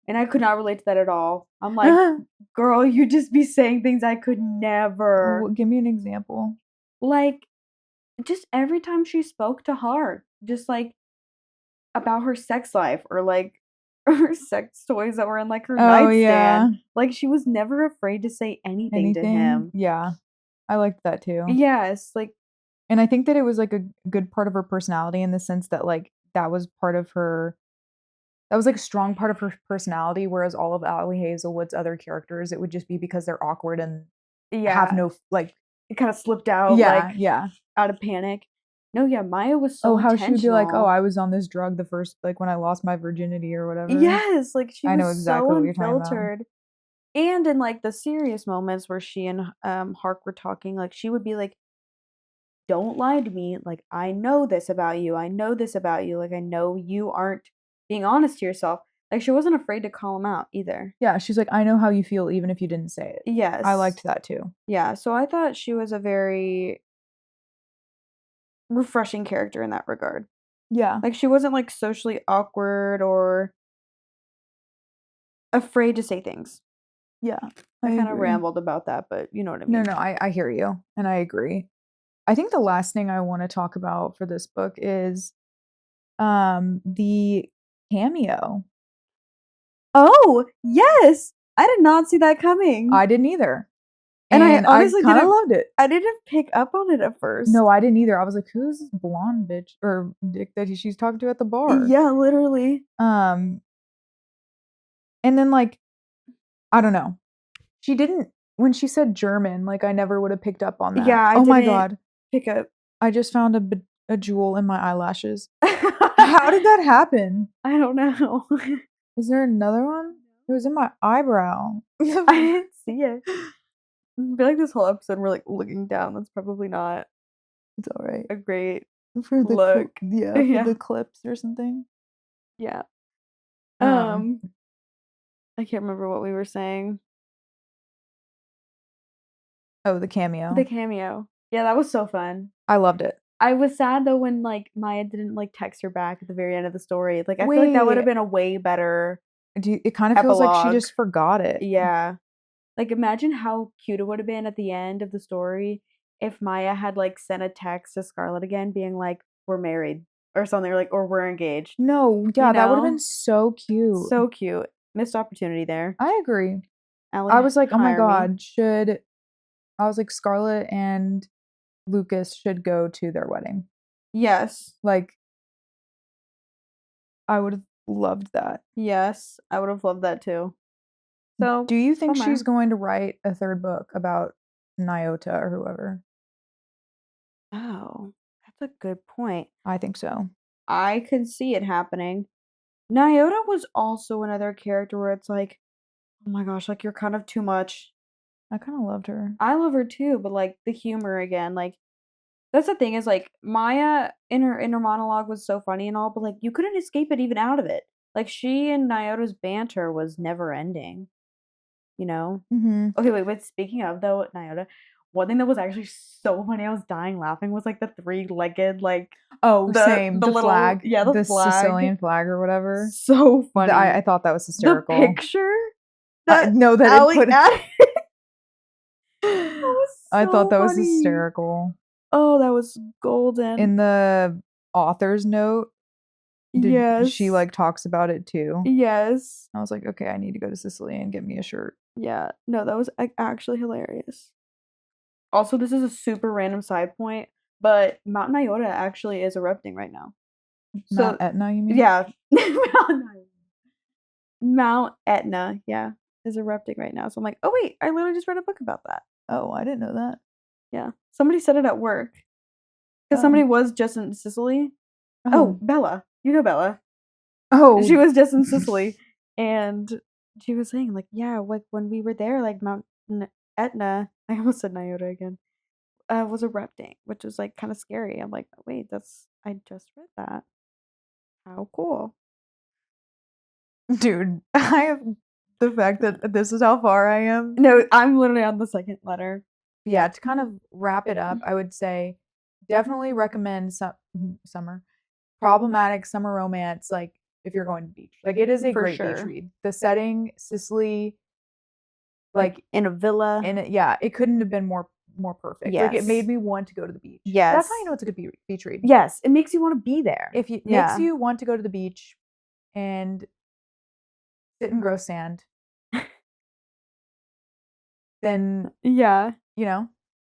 [SPEAKER 2] could not relate to that at all. I'm like, girl, you just be saying things I could never.
[SPEAKER 1] Give me an example.
[SPEAKER 2] Like, just every time she spoke to Hark, just like about her sex life or like her sex toys that were in like her nightstand.
[SPEAKER 1] Yeah.
[SPEAKER 2] Like she was never afraid to say anything to him.
[SPEAKER 1] Yeah. I liked that too.
[SPEAKER 2] Yes, like,
[SPEAKER 1] and I think that it was like a good part of her personality in the sense that like that was part of her. That was like a strong part of her personality, whereas all of Allie Hazelwood's other characters, it would just be because they're awkward and have no like.
[SPEAKER 2] It kind of slipped out.
[SPEAKER 1] Yeah,
[SPEAKER 2] like, out of panic. No, yeah, Maya was so
[SPEAKER 1] how she would be like, oh,
[SPEAKER 2] intentional.
[SPEAKER 1] I was on this drug the first, like when I lost my virginity or whatever.
[SPEAKER 2] Yes, like she
[SPEAKER 1] I know
[SPEAKER 2] was
[SPEAKER 1] exactly
[SPEAKER 2] so
[SPEAKER 1] what you're talking about.
[SPEAKER 2] unfiltered. And in like the serious moments where she and Hark were talking, like she would be like, don't lie to me. Like, I know this about you. I know this about you. Like, I know you aren't being honest to yourself. Like, she wasn't afraid to call him out either.
[SPEAKER 1] Yeah, she's like, I know how you feel even if you didn't say it.
[SPEAKER 2] Yes.
[SPEAKER 1] I liked that too.
[SPEAKER 2] Yeah, so I thought she was a very refreshing character in that regard.
[SPEAKER 1] Yeah.
[SPEAKER 2] Like, she wasn't like socially awkward or afraid to say things.
[SPEAKER 1] Yeah.
[SPEAKER 2] I kind of rambled about that, but you know what I mean.
[SPEAKER 1] No, I hear you and I agree. I think the last thing I want to talk about for this book is the cameo.
[SPEAKER 2] Oh, yes. I did not see that coming.
[SPEAKER 1] I didn't either.
[SPEAKER 2] And I honestly
[SPEAKER 1] kind of loved it.
[SPEAKER 2] I didn't pick up on it at first.
[SPEAKER 1] No, I didn't either. I was like, who's this blonde bitch or dick that she's talking to at the bar?
[SPEAKER 2] Yeah, literally.
[SPEAKER 1] And then like, I don't know. She didn't, when she said German, like I never would have picked up on that.
[SPEAKER 2] Yeah,
[SPEAKER 1] oh my God.
[SPEAKER 2] Pick up.
[SPEAKER 1] I just found a jewel in my eyelashes. How did that happen?
[SPEAKER 2] I don't know.
[SPEAKER 1] Is there another one? It was in my eyebrow.
[SPEAKER 2] I didn't see it. I feel like this whole episode we're like looking down. That's probably not.
[SPEAKER 1] It's all right.
[SPEAKER 2] A great
[SPEAKER 1] for the
[SPEAKER 2] look.
[SPEAKER 1] For the clips or something.
[SPEAKER 2] Yeah. I can't remember what we were saying.
[SPEAKER 1] Oh, the cameo.
[SPEAKER 2] The cameo. Yeah, that was so fun.
[SPEAKER 1] I loved it.
[SPEAKER 2] I was sad though when like Maya didn't like text her back at the very end of the story. Like I feel like that would have been a way better.
[SPEAKER 1] It kind of feels like she just forgot it.
[SPEAKER 2] Yeah. Like imagine how cute it would have been at the end of the story if Maya had like sent a text to Scarlett again being like, we're married or something, or like, or we're engaged.
[SPEAKER 1] No, yeah, that would have been so cute.
[SPEAKER 2] So cute. Missed opportunity there.
[SPEAKER 1] I agree.
[SPEAKER 2] Allie,
[SPEAKER 1] I was like, oh my God, I was like, Scarlett and Lucas should go to their wedding.
[SPEAKER 2] Yes.
[SPEAKER 1] Like, I would have loved that.
[SPEAKER 2] Yes, I would have loved that too. So,
[SPEAKER 1] do you think she's going to write a third book about Nyota or whoever?
[SPEAKER 2] Oh, that's a good point.
[SPEAKER 1] I think so.
[SPEAKER 2] I could see it happening. Nyota was also another character where it's like, oh my gosh, like you're kind of too much.
[SPEAKER 1] I kind of loved her.
[SPEAKER 2] I love her too, but like the humor again, like that's the thing is like Maya in her monologue was so funny and all, but like you couldn't escape it even out of it. Like she and Nyota's banter was never ending. You know?
[SPEAKER 1] Mm-hmm.
[SPEAKER 2] Okay, wait. Speaking of though, Nyota, one thing that was actually so funny, I was dying laughing, was like the three-legged, like
[SPEAKER 1] the little, flag, the
[SPEAKER 2] flag.
[SPEAKER 1] Sicilian flag or whatever.
[SPEAKER 2] So funny.
[SPEAKER 1] I thought that was hysterical.
[SPEAKER 2] The picture
[SPEAKER 1] that
[SPEAKER 2] Allie
[SPEAKER 1] put
[SPEAKER 2] added.
[SPEAKER 1] I thought that was hysterical.
[SPEAKER 2] Oh, that was golden.
[SPEAKER 1] In the author's note,
[SPEAKER 2] yes,
[SPEAKER 1] she like talks about it too.
[SPEAKER 2] Yes.
[SPEAKER 1] I was like, okay, I need to go to Sicily and get me a shirt.
[SPEAKER 2] Yeah, no, that was actually hilarious. Also, this is a super random side point, but Mount Nyota actually is erupting right now.
[SPEAKER 1] Mount Etna, you mean?
[SPEAKER 2] Yeah. Mount Etna, yeah, is erupting right now. So I'm like, oh wait, I literally just read a book about that.
[SPEAKER 1] Oh, I didn't know that.
[SPEAKER 2] Yeah. Somebody said it at work. Because somebody was just in Sicily. Oh, Bella. You know Bella.
[SPEAKER 1] Oh.
[SPEAKER 2] She was just in Sicily. And she was saying, like, yeah, like when we were there, like Mount Etna I almost said Nyota again. Was a rep date, which was like kind of scary. I'm like, wait, I just read that. How cool.
[SPEAKER 1] Dude, I have the fact that this is how far I am.
[SPEAKER 2] No, I'm literally on the second letter.
[SPEAKER 1] Yeah, to kind of wrap it up, I would say definitely recommend summer problematic summer romance, like if you're going to the beach. Like it is a
[SPEAKER 2] For
[SPEAKER 1] great beach
[SPEAKER 2] sure.
[SPEAKER 1] read. The setting, Sicily, like
[SPEAKER 2] In a villa.
[SPEAKER 1] and it couldn't have been more perfect. Like it made
[SPEAKER 2] Yes.
[SPEAKER 1] me want to go to the beach.
[SPEAKER 2] Yes.
[SPEAKER 1] That's how you know it's a good beach read.
[SPEAKER 2] Yes, it makes you want to be there.
[SPEAKER 1] If it
[SPEAKER 2] Yeah.
[SPEAKER 1] makes you want to go to the beach and sit and grow sand, then
[SPEAKER 2] Yeah.
[SPEAKER 1] you know,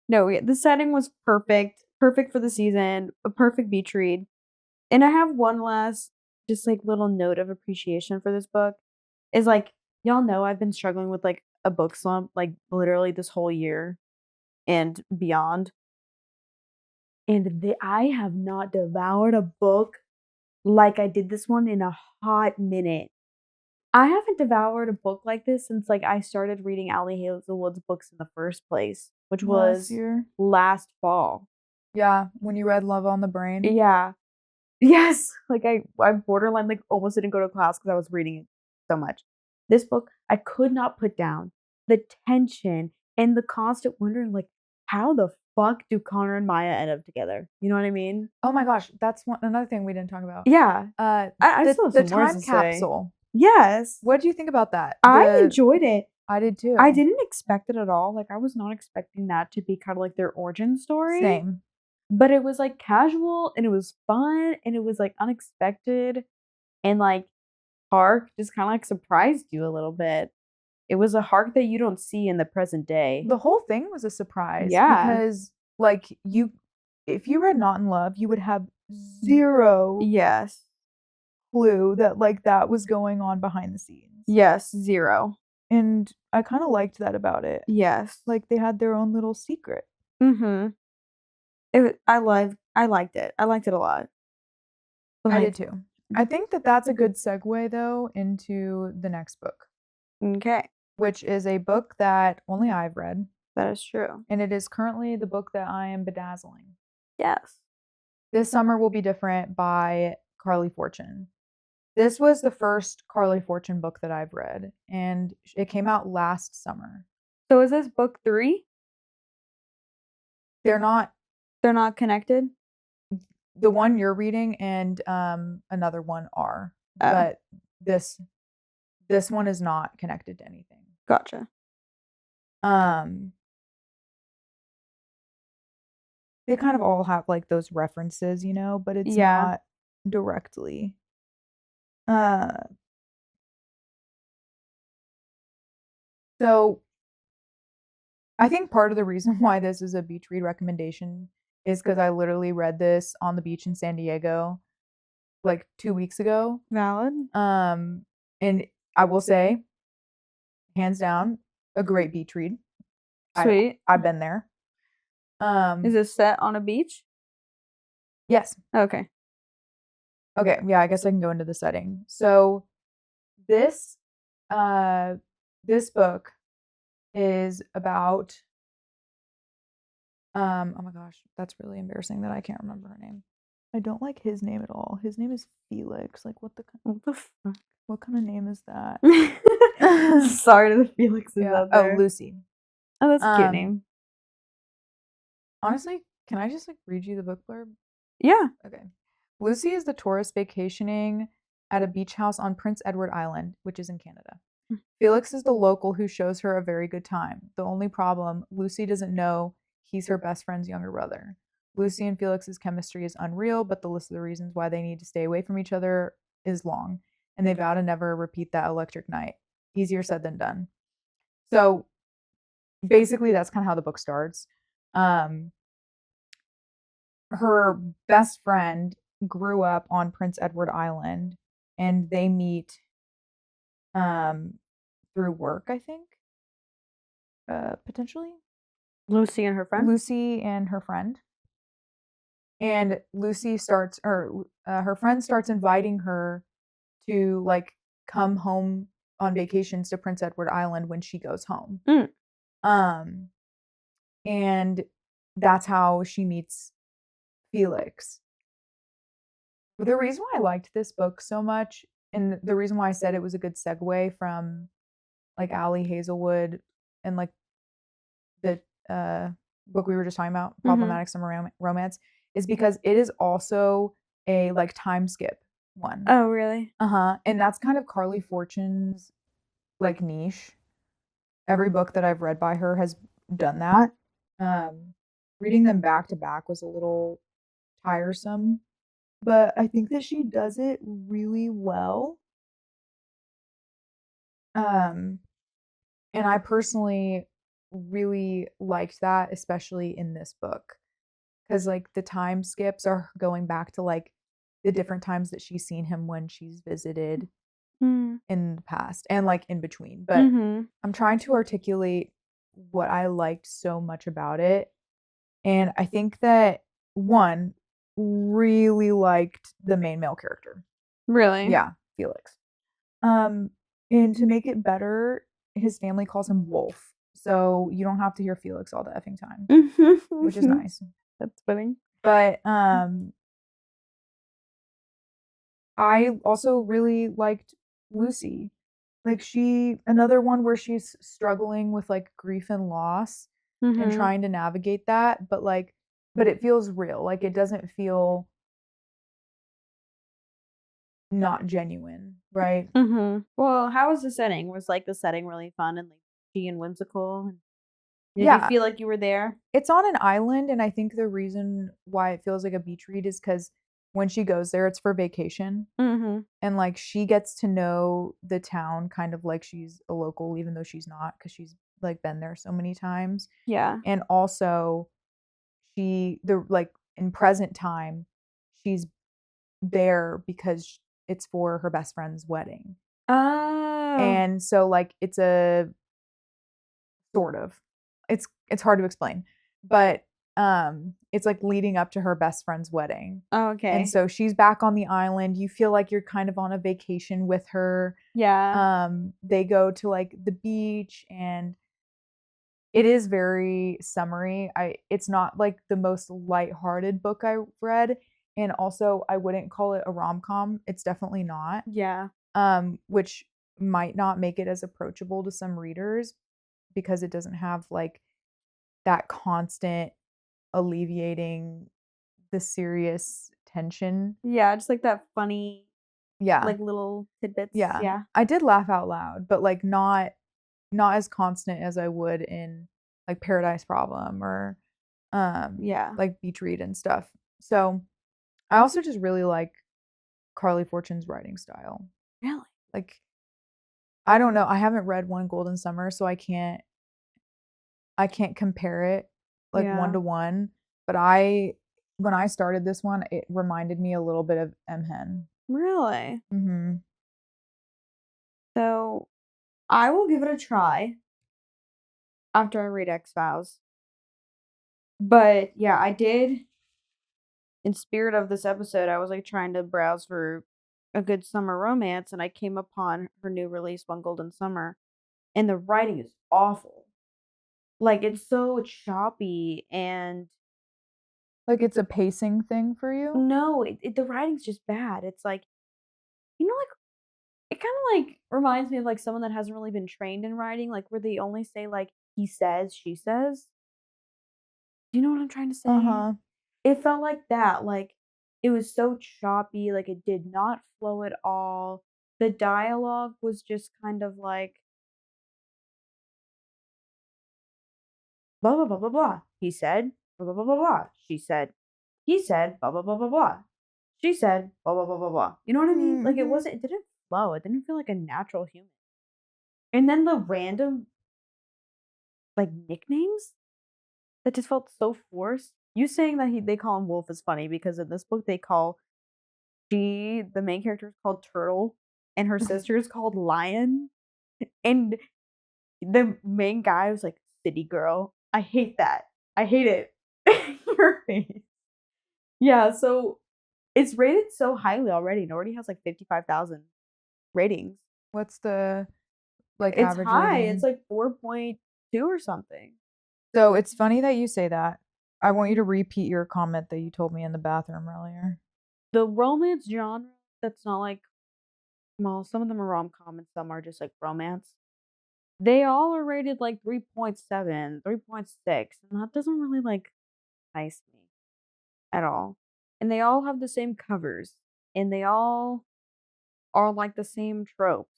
[SPEAKER 2] No, the setting was perfect. Perfect for the season. A perfect beach read. And I have one last just like little note of appreciation for this book. Is like, y'all know I've been struggling with like a book slump like literally this whole year and beyond. And I have not devoured a book like I did this one in a hot minute. I haven't devoured a book like this since like I started reading Allie Hazelwood's books in the first place, which was
[SPEAKER 1] last year.
[SPEAKER 2] last fall.
[SPEAKER 1] Yeah, when you read Love on the Brain.
[SPEAKER 2] Yeah. Yes. Like I borderline like almost didn't go to class because I was reading it so much. This book I could not put down. The tension and the constant wondering like how the fuck do Connor and Maya end up together? You know what I mean?
[SPEAKER 1] Oh my gosh, that's another thing we didn't talk about.
[SPEAKER 2] Yeah. I
[SPEAKER 1] The,
[SPEAKER 2] still have
[SPEAKER 1] the
[SPEAKER 2] some words
[SPEAKER 1] time
[SPEAKER 2] to say.
[SPEAKER 1] capsule.
[SPEAKER 2] Yes.
[SPEAKER 1] What did you think about that?
[SPEAKER 2] I enjoyed it.
[SPEAKER 1] I did too.
[SPEAKER 2] I didn't expect it at all. Like I was not expecting that to be kind of like their origin story.
[SPEAKER 1] Same.
[SPEAKER 2] But it was like casual and it was fun and it was like unexpected and like Hark just kind of like surprised you a little bit. It was a Hark that you don't see in the present day.
[SPEAKER 1] The whole thing was a surprise.
[SPEAKER 2] Yeah.
[SPEAKER 1] Because like if you read Not in Love, you would have zero
[SPEAKER 2] Yes.
[SPEAKER 1] clue that like that was going on behind the scenes.
[SPEAKER 2] Yes, zero.
[SPEAKER 1] And I kind of liked that about it.
[SPEAKER 2] Yes.
[SPEAKER 1] Like they had their own little secret.
[SPEAKER 2] Mm-hmm. I liked it. I liked it a lot.
[SPEAKER 1] I did too. I think that that's a good segue though into the next book.
[SPEAKER 2] Okay.
[SPEAKER 1] Which is a book that only I've read.
[SPEAKER 2] That is true.
[SPEAKER 1] And it is currently the book that I am bedazzling.
[SPEAKER 2] Yes.
[SPEAKER 1] This Summer Will Be Different by Carley Fortune. This was the first Carley Fortune book that I've read, and it came out last summer.
[SPEAKER 2] So is this book 3?
[SPEAKER 1] They're not
[SPEAKER 2] connected?
[SPEAKER 1] The one you're reading and another one are.
[SPEAKER 2] Oh.
[SPEAKER 1] But this one is not connected to anything.
[SPEAKER 2] Gotcha.
[SPEAKER 1] They kind of all have like those references, you know, but it's
[SPEAKER 2] Yeah.
[SPEAKER 1] not directly. So I think part of the reason why this is a beach read recommendation is because I literally read this on the beach in San Diego like 2 weeks ago.
[SPEAKER 2] Valid.
[SPEAKER 1] And I will say, hands down, a great beach read.
[SPEAKER 2] Sweet.
[SPEAKER 1] I've been there.
[SPEAKER 2] Is it set on a beach?
[SPEAKER 1] Yes.
[SPEAKER 2] Okay.
[SPEAKER 1] Okay, yeah, I guess I can go into the setting. So this book is about oh my gosh, that's really embarrassing that I can't remember her name. I don't like his name at all. His name is Felix. Like what the
[SPEAKER 2] fuck?
[SPEAKER 1] What kind of name is that?
[SPEAKER 2] Sorry to the Felixes out there.
[SPEAKER 1] Oh, Lucy.
[SPEAKER 2] Oh, that's a cute name.
[SPEAKER 1] Honestly, can I just like read you the book blurb?
[SPEAKER 2] Yeah.
[SPEAKER 1] Okay. Lucy is the tourist vacationing at a beach house on Prince Edward Island, which is in Canada. Felix is the local who shows her a very good time. The only problem, Lucy doesn't know he's her best friend's younger brother. Lucy and Felix's chemistry is unreal, but the list of the reasons why they need to stay away from each other is long, and they vow to never repeat that electric night. Easier said than done. So basically that's kind of how the book starts. Her best friend grew up on Prince Edward Island, and they meet through work, I think. Potentially.
[SPEAKER 2] Lucy and her friend?
[SPEAKER 1] Lucy and her friend. And Lucy starts, or her friend starts inviting her to like come home on vacations to Prince Edward Island when she goes home. and that's how she meets Felix. The reason why I liked this book so much, and the reason why I said it was a good segue from like Allie Hazelwood and like the book we were just talking about, Problematic Summer Romance, is because it is also a like time skip one.
[SPEAKER 2] Oh, really?
[SPEAKER 1] And that's kind of Carley Fortune's like niche. Every book that I've read by her has done that. Reading them back to back was a little tiresome, but I think that she does it really well. And I personally really liked that, especially in this book, because like the time skips are going back to like the different times that she's seen him when she's visited in the past and like in between. But I'm trying to articulate what I liked so much about it. And I think that one, really liked the main male character.
[SPEAKER 2] Really?
[SPEAKER 1] Yeah, Felix. And to make it better, his family calls him Wolf. So you don't have to hear Felix all the effing time, which is nice.
[SPEAKER 2] That's funny.
[SPEAKER 1] But I also really liked Lucy. Like another one where she's struggling with like grief and loss and trying to navigate that, but it feels real. Like it doesn't feel not genuine, right?
[SPEAKER 2] Well, how was the setting? Was like the setting really fun and like cheeky and whimsical? Did
[SPEAKER 1] Yeah.
[SPEAKER 2] you feel like you were there?
[SPEAKER 1] It's on an island, and I think the reason why it feels like a beach read is because when she goes there, it's for vacation. And like she gets to know the town kind of like she's a local, even though she's not, because she's like been there so many times.
[SPEAKER 2] Yeah.
[SPEAKER 1] And also like in present time, she's there because it's for her best friend's wedding.
[SPEAKER 2] Oh.
[SPEAKER 1] And so like it's a sort of, it's hard to explain, but it's like leading up to her best friend's wedding.
[SPEAKER 2] Oh, okay.
[SPEAKER 1] And so she's back on the island. You feel like you're kind of on a vacation with her.
[SPEAKER 2] Yeah.
[SPEAKER 1] They go to like the beach, and it is very summery. It's not like the most lighthearted book I've read, and also I wouldn't call it a rom-com. It's definitely not.
[SPEAKER 2] Yeah.
[SPEAKER 1] Which might not make it as approachable to some readers because it doesn't have like that constant alleviating the serious tension.
[SPEAKER 2] Yeah, just like that funny,
[SPEAKER 1] Yeah.
[SPEAKER 2] like little tidbits.
[SPEAKER 1] Yeah.
[SPEAKER 2] Yeah.
[SPEAKER 1] I did laugh out loud, but like not as constant as I would in like Paradise Problem or
[SPEAKER 2] Yeah.
[SPEAKER 1] like Beach Read and stuff. So I also just really like Carley Fortune's writing style.
[SPEAKER 2] Really?
[SPEAKER 1] Like I don't know, I haven't read One Golden Summer, so I can't compare it like one to one, but when I started this one, it reminded me a little bit of M. Hen.
[SPEAKER 2] Really?
[SPEAKER 1] Mm-hmm.
[SPEAKER 2] So I will give it a try after I read X Vows. But yeah, I did. In spirit of this episode, I was like trying to browse for a good summer romance, and I came upon her new release, One Golden Summer, and the writing is awful. Like it's so choppy and
[SPEAKER 1] like it's a pacing thing for you.
[SPEAKER 2] No, the writing's just bad. It's like, like it kind of like reminds me of like someone that hasn't really been trained in writing, like where they only say like he says, she says. Do you know what I'm trying to say? It felt like that. Like it was so choppy. Like it did not flow at all. The dialogue was just kind of like blah blah blah blah blah. He said blah blah blah blah blah. She said. He said blah blah blah blah blah. She said blah blah blah blah blah. You know what I mean? Like it didn't flow. It didn't feel like a natural human. And then the random like nicknames that just felt so forced. You saying that they call him Wolf is funny because in this book they call the main character is called Turtle and her sister is called Lion. And the main guy was like City Girl. I hate that. I hate it. Your face. Yeah, so it's rated so highly already. It already has like 55,000 ratings.
[SPEAKER 1] What's the like
[SPEAKER 2] It's
[SPEAKER 1] average
[SPEAKER 2] high.
[SPEAKER 1] rating?
[SPEAKER 2] It's like 4.2 or something.
[SPEAKER 1] So it's funny that you say that. I want you to repeat your comment that you told me in the bathroom earlier.
[SPEAKER 2] The romance genre that's not like, well, some of them are rom-com and some are just like romance. They all are rated like 3.7, 3.6, and that doesn't really like entice me at all. And they all have the same covers, and they all are like the same tropes,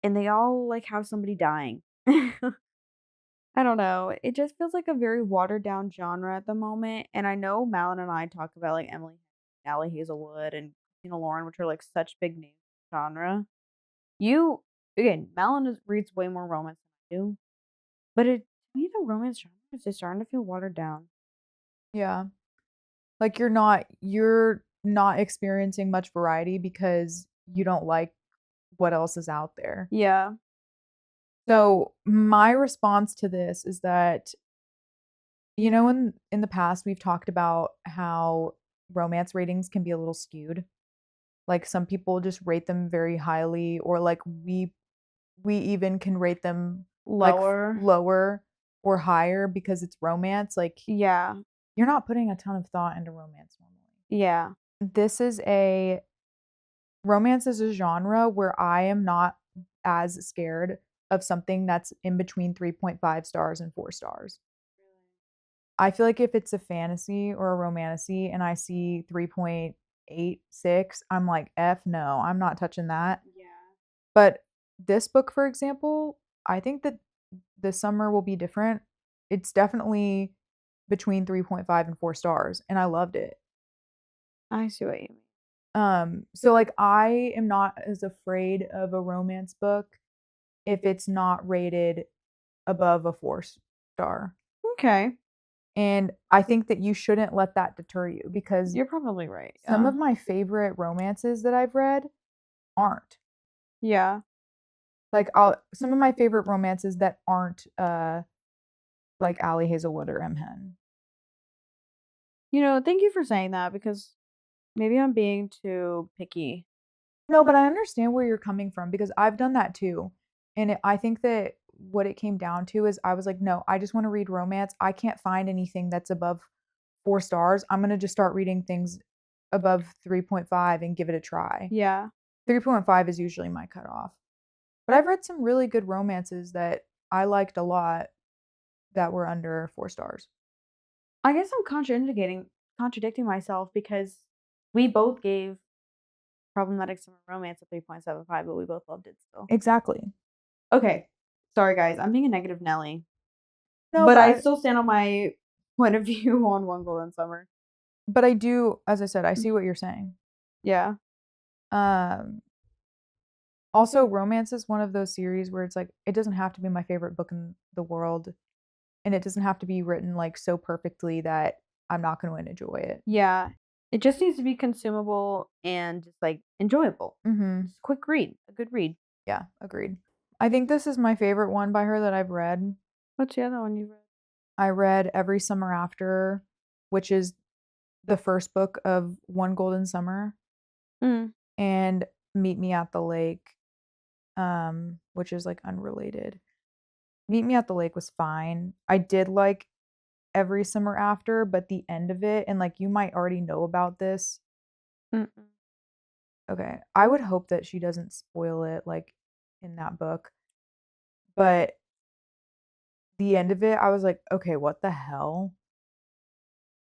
[SPEAKER 2] and they all like have somebody dying. I don't know. It just feels like a very watered down genre at the moment. And I know Malin and I talk about like Emily, Allie Hazelwood, and Christina Lauren, which are like such big names in the genre. You again, Malin reads way more romance than I do, but it to me the romance genre is just starting to feel watered down.
[SPEAKER 1] Yeah. Like you're not experiencing much variety because you don't like what else is out there.
[SPEAKER 2] Yeah.
[SPEAKER 1] So my response to this is that in the past we've talked about how romance ratings can be a little skewed. Like some people just rate them very highly, or like we even can rate them like
[SPEAKER 2] Lower.
[SPEAKER 1] lower or higher because it's romance. Like
[SPEAKER 2] Yeah.
[SPEAKER 1] you're not putting a ton of thought into romance normally.
[SPEAKER 2] Yeah.
[SPEAKER 1] This is a romance is a genre where I am not as scared of something that's in between 3.5 stars and 4 stars. I feel like if it's a fantasy or a romantasy and I see 3.86, I'm like, F no, I'm not touching that.
[SPEAKER 2] Yeah.
[SPEAKER 1] But this book, for example, I think that this summer will be different. It's definitely between 3.5 and 4 stars, and I loved it.
[SPEAKER 2] I see what you mean.
[SPEAKER 1] So like I am not as afraid of a romance book if it's not rated above a 4 star.
[SPEAKER 2] Okay.
[SPEAKER 1] And I think that you shouldn't let that deter you because
[SPEAKER 2] You're probably right.
[SPEAKER 1] some
[SPEAKER 2] Yeah.
[SPEAKER 1] of my favorite romances that I've read aren't.
[SPEAKER 2] Yeah.
[SPEAKER 1] Like some of my favorite romances that aren't like Allie Hazelwood or M. Hen.
[SPEAKER 2] Thank you for saying that because maybe I'm being too picky.
[SPEAKER 1] No, but I understand where you're coming from because I've done that too. And I think that what it came down to is I was like, no, I just want to read romance. I can't find anything that's above 4 stars. I'm going to just start reading things above 3.5 and give it a try.
[SPEAKER 2] Yeah.
[SPEAKER 1] 3.5 is usually my cutoff. But I've read some really good romances that I liked a lot that were under 4 stars.
[SPEAKER 2] I guess I'm contradicting myself because we both gave Problematic Summer Romance a 3.75, but we both loved it still.
[SPEAKER 1] Exactly.
[SPEAKER 2] Okay. Sorry guys, I'm being a negative Nelly.
[SPEAKER 1] No,
[SPEAKER 2] But I still stand on my point of view on One Golden Summer.
[SPEAKER 1] but I do, as I said, I see what you're saying.
[SPEAKER 2] Yeah.
[SPEAKER 1] Um Also, romance is one of those series where it's like it doesn't have to be my favorite book in the world, and it doesn't have to be written like so perfectly that I'm not going to enjoy it.
[SPEAKER 2] Yeah. It just needs to be consumable and just like enjoyable.
[SPEAKER 1] Mhm.
[SPEAKER 2] Just a quick read, a good read.
[SPEAKER 1] Yeah, agreed. I think this is my favorite one by her that I've read.
[SPEAKER 2] What's the other one you read?
[SPEAKER 1] I read Every Summer After, which is the first book of One Golden Summer,
[SPEAKER 2] Mm.
[SPEAKER 1] and Meet Me at the Lake, which is like unrelated. Meet Me at the Lake was fine. I did like Every Summer After, but the end of it, and like you might already know about this.
[SPEAKER 2] Mm-mm.
[SPEAKER 1] Okay. I would hope that she doesn't spoil it like in that book. But the end of it, I was like, okay, what the hell?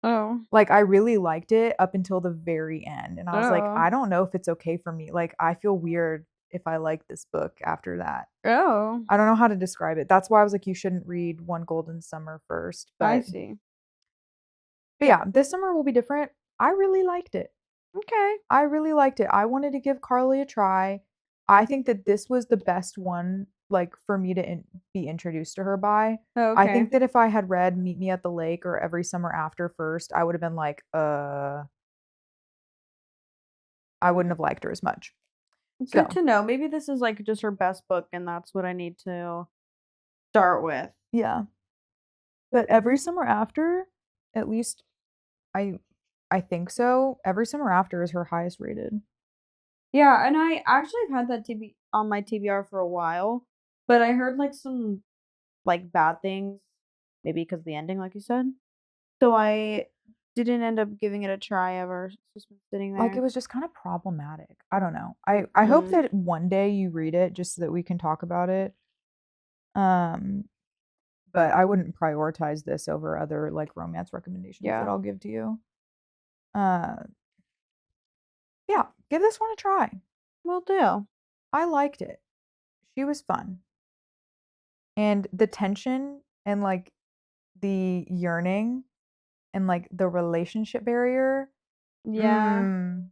[SPEAKER 2] Oh.
[SPEAKER 1] Like I really liked it up until the very end. And I was like,
[SPEAKER 2] Oh.
[SPEAKER 1] I don't know if it's okay for me. Like I feel weird if I like this book after that.
[SPEAKER 2] Oh.
[SPEAKER 1] I don't know how to describe it. That's why I was like, you shouldn't read One Golden Summer first.
[SPEAKER 2] I
[SPEAKER 1] But
[SPEAKER 2] see.
[SPEAKER 1] yeah, this summer will be different. I really liked it.
[SPEAKER 2] Okay.
[SPEAKER 1] I really liked it. I wanted to give Carley a try. I think that this was the best one, like for me to be introduced to her by.
[SPEAKER 2] Oh,
[SPEAKER 1] I
[SPEAKER 2] okay.
[SPEAKER 1] think that if I had read Meet Me at the Lake or Every Summer After first, I would have been like, I wouldn't have liked her as much.
[SPEAKER 2] Good
[SPEAKER 1] So,
[SPEAKER 2] to know. Maybe this is like just her best book, and that's what I need to start with.
[SPEAKER 1] yeah. But Every Summer After, at least I I think so. Every Summer After is her highest rated.
[SPEAKER 2] Yeah, and I actually have had that TB on my TBR for a while, but I heard like some like bad things, maybe because of the ending, like you said. So I didn't end up giving it a try ever. It's just been sitting there.
[SPEAKER 1] Like, it was just kind of problematic. I don't know. I hope
[SPEAKER 2] Mhm.
[SPEAKER 1] that one day you read it just so that we can talk about it. But I wouldn't prioritize this over other like romance recommendations that
[SPEAKER 2] Yeah.
[SPEAKER 1] I'll give to you. Uh, yeah, give this one a try.
[SPEAKER 2] Will do.
[SPEAKER 1] I liked it. She was fun. And the tension and like the yearning and like the relationship barrier.
[SPEAKER 2] Yeah.
[SPEAKER 1] Mm,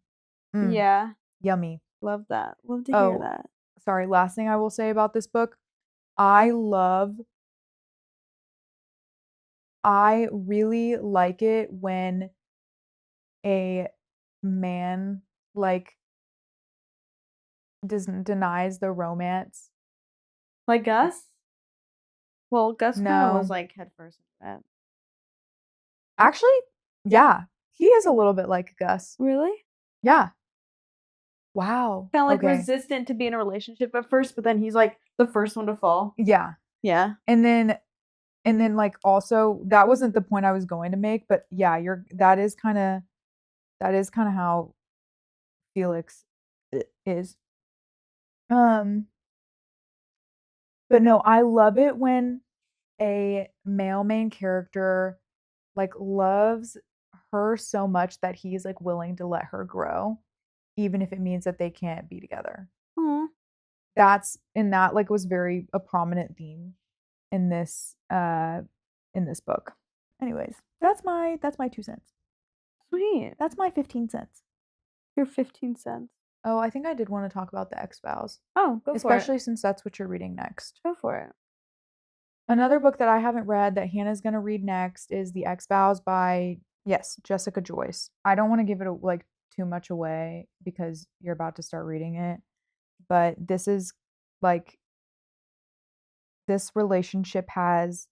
[SPEAKER 2] Yeah.
[SPEAKER 1] yummy.
[SPEAKER 2] Love that. Love to hear
[SPEAKER 1] Oh,
[SPEAKER 2] that.
[SPEAKER 1] sorry. Last thing I will say about this book, I really like it when a man like denies the romance.
[SPEAKER 2] Like Gus? Well, Gus kind of was
[SPEAKER 1] No.
[SPEAKER 2] like head first into that.
[SPEAKER 1] Actually, yeah. He is a little bit like Gus.
[SPEAKER 2] Really?
[SPEAKER 1] Yeah. Wow.
[SPEAKER 2] Kind of like
[SPEAKER 1] Okay.
[SPEAKER 2] resistant to be in a relationship at first, but then he's like the first one to fall.
[SPEAKER 1] Yeah.
[SPEAKER 2] Yeah.
[SPEAKER 1] And then like also that wasn't the point I was going to make, but yeah, that is kind of how Felix is. Um but no, I love it when a male main character like loves her so much that he's like willing to let her grow even if it means that they can't be together.
[SPEAKER 2] Aw.
[SPEAKER 1] That like was very a prominent theme in this book. Anyways, that's my 2 cents.
[SPEAKER 2] Sweet.
[SPEAKER 1] That's my 15 cents.
[SPEAKER 2] Your 15 cents.
[SPEAKER 1] Oh, I think I did want to talk about the X Vows,
[SPEAKER 2] Oh, go for it.
[SPEAKER 1] especially since that's what you're reading next.
[SPEAKER 2] Go for it.
[SPEAKER 1] Another book that I haven't read that Hannah's going to read next is The X Vows by, yes, Jessica Joyce. I don't want to give it like too much away because you're about to start reading it, but this is like this relationship has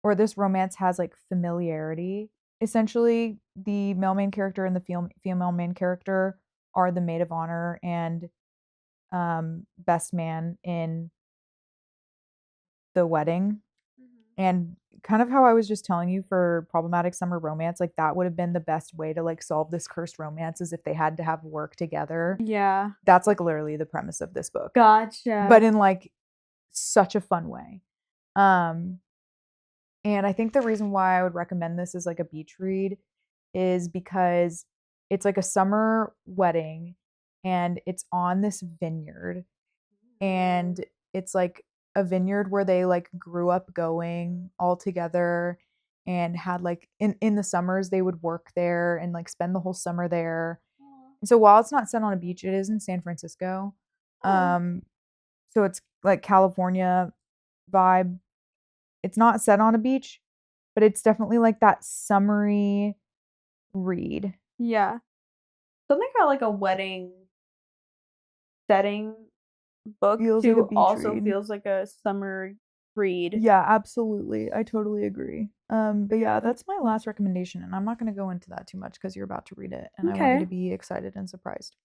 [SPEAKER 1] or this romance has like familiarity. Essentially, the male main character and the female main character are the maid of honor and best man in the wedding. And kind of how I was just telling you for problematic summer romance, like that would have been the best way to like solve this cursed romance is if they had to have work together.
[SPEAKER 2] Yeah.
[SPEAKER 1] That's like literally the premise of this book.
[SPEAKER 2] Gotcha.
[SPEAKER 1] But in like such a fun way. And I think the reason why I would recommend this as like a beach read is because it's like a summer wedding and it's on this vineyard and it's like a vineyard where they like grew up going all together and had like in the summers they would work there and like spend the whole summer there. And so while it's not set on a beach, it is in San Francisco. So it's like California vibe. It's not set on a beach, but it's definitely like that summery read.
[SPEAKER 2] Yeah. Something about like a wedding setting book
[SPEAKER 1] Feels like a
[SPEAKER 2] too
[SPEAKER 1] beach
[SPEAKER 2] also
[SPEAKER 1] read.
[SPEAKER 2] feels like a summer read.
[SPEAKER 1] Yeah, absolutely. I totally agree. But yeah, that's my last recommendation, and I'm not going to go into that too much because you're about to read it, and I want you
[SPEAKER 2] Okay.
[SPEAKER 1] to be excited and surprised.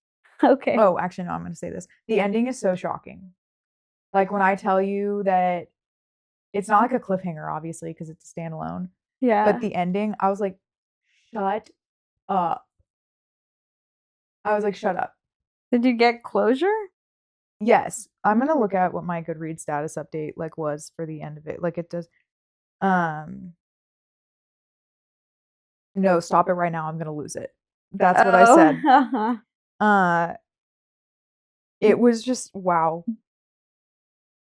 [SPEAKER 2] Okay.
[SPEAKER 1] Oh, actually, no, I'm going to say this. The ending is so shocking. Like when I tell you that it's not like a cliffhanger, obviously, because it's a standalone.
[SPEAKER 2] Yeah.
[SPEAKER 1] But the ending, I was like, shut up. I was like, shut up.
[SPEAKER 2] Did you get closure?
[SPEAKER 1] Yes. I'm gonna look at what my Goodreads status update like was for the end of it. Like it does. No, stop it right now. I'm gonna lose it. That's what I said. It was just wow.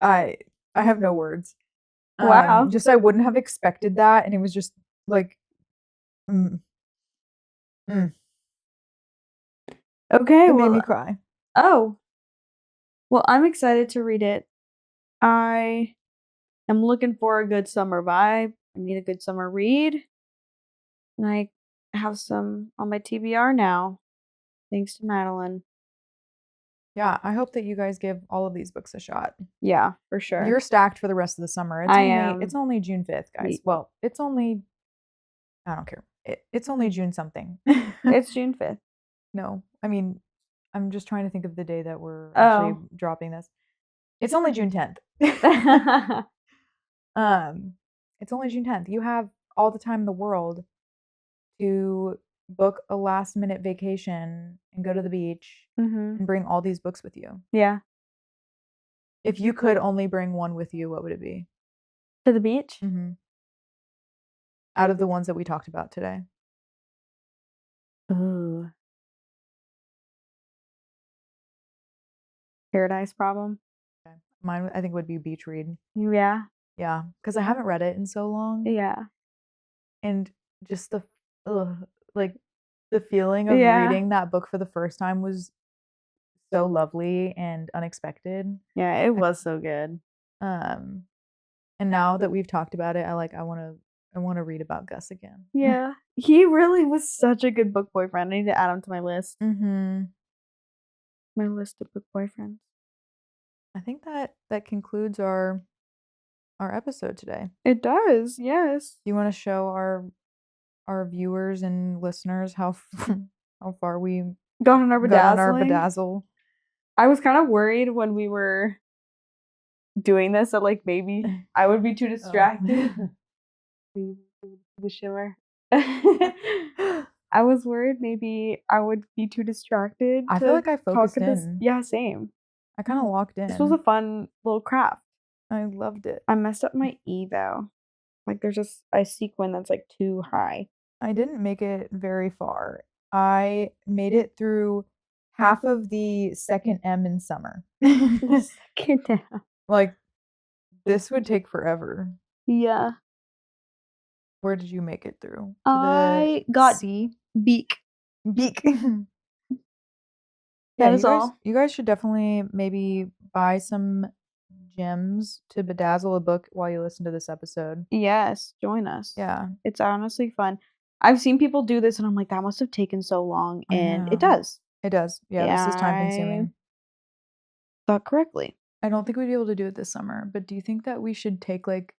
[SPEAKER 1] I have no words.
[SPEAKER 2] Wow.
[SPEAKER 1] Just I wouldn't have expected that, and it was just like,
[SPEAKER 2] Okay,
[SPEAKER 1] it
[SPEAKER 2] well,
[SPEAKER 1] made me cry.
[SPEAKER 2] oh. Well, I'm excited to read it. I am looking for a good summer vibe. I need a good summer read. And I have some on my TBR now, thanks to Madeline.
[SPEAKER 1] Yeah, I hope that you guys give all of these books a shot.
[SPEAKER 2] Yeah, for sure.
[SPEAKER 1] You're stacked for the rest of the summer. It's only June 5th, guys. Well, it's only I don't care. It's only June something.
[SPEAKER 2] It's June 5th.
[SPEAKER 1] No, I mean, I'm just trying to think of the day that we're actually dropping this. It's only June 10th. It's only June 10th. You have all the time in the world to book a last minute vacation and go to the beach and bring all these books with you.
[SPEAKER 2] Yeah.
[SPEAKER 1] If you could only bring one with you, what would it be?
[SPEAKER 2] To the beach?
[SPEAKER 1] Out of the ones that we talked about today.
[SPEAKER 2] Ooh. Paradise Problem?
[SPEAKER 1] Okay. Mine, I think, would be Beach Read.
[SPEAKER 2] Yeah.
[SPEAKER 1] Yeah, because I haven't read it in so long.
[SPEAKER 2] Yeah.
[SPEAKER 1] And just the feeling of reading that book for the first time was so lovely and unexpected.
[SPEAKER 2] Yeah, it was so good.
[SPEAKER 1] And now that we've talked about it, I want to read about Gus again.
[SPEAKER 2] Yeah. He really was such a good book boyfriend. I need to add him to my list.
[SPEAKER 1] My
[SPEAKER 2] list of book boyfriends.
[SPEAKER 1] I think that concludes our episode today.
[SPEAKER 2] It does, yes.
[SPEAKER 1] Do you want to show our viewers and listeners how far we
[SPEAKER 2] got on our
[SPEAKER 1] bedazzle?
[SPEAKER 2] I was kind of worried when we were doing this that like maybe I would be too distracted. The shimmer. I was worried maybe I would be too distracted.
[SPEAKER 1] I feel like I focused in.
[SPEAKER 2] Yeah, same.
[SPEAKER 1] I kind of locked in.
[SPEAKER 2] This was a fun little craft.
[SPEAKER 1] I loved it.
[SPEAKER 2] I messed up my E though. Like there's just a sequin that's like too high.
[SPEAKER 1] I didn't make it very far. I made it through half of the second M in summer.
[SPEAKER 2] Second M.
[SPEAKER 1] Like, this would take forever.
[SPEAKER 2] Yeah.
[SPEAKER 1] Where did you make it through?
[SPEAKER 2] I got
[SPEAKER 1] C?
[SPEAKER 2] Beak.
[SPEAKER 1] Yeah,
[SPEAKER 2] that is all.
[SPEAKER 1] You guys should definitely maybe buy some gems to bedazzle a book while you listen to this episode.
[SPEAKER 2] Yes, join us.
[SPEAKER 1] Yeah.
[SPEAKER 2] It's honestly fun. I've seen people do this and I'm like, that must have taken so long. And it does.
[SPEAKER 1] It does. Yeah, this is time consuming.
[SPEAKER 2] Thought correctly.
[SPEAKER 1] I don't think we'd be able to do it this summer, but do you think that we should take like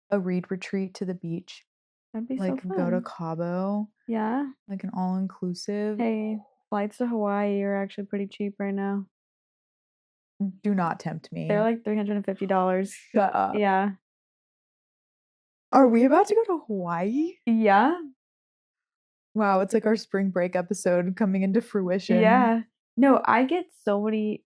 [SPEAKER 1] a read retreat to the beach?
[SPEAKER 2] That'd be
[SPEAKER 1] like
[SPEAKER 2] so fun.
[SPEAKER 1] Go to Cabo.
[SPEAKER 2] Yeah.
[SPEAKER 1] Like an all-inclusive.
[SPEAKER 2] Hey, flights to Hawaii are actually pretty cheap right now.
[SPEAKER 1] Do not tempt me.
[SPEAKER 2] They're like $350.
[SPEAKER 1] Shut up.
[SPEAKER 2] Yeah.
[SPEAKER 1] Are we about to go to Hawaii?
[SPEAKER 2] Yeah.
[SPEAKER 1] Wow, it's like our spring break episode coming into fruition.
[SPEAKER 2] Yeah. No, I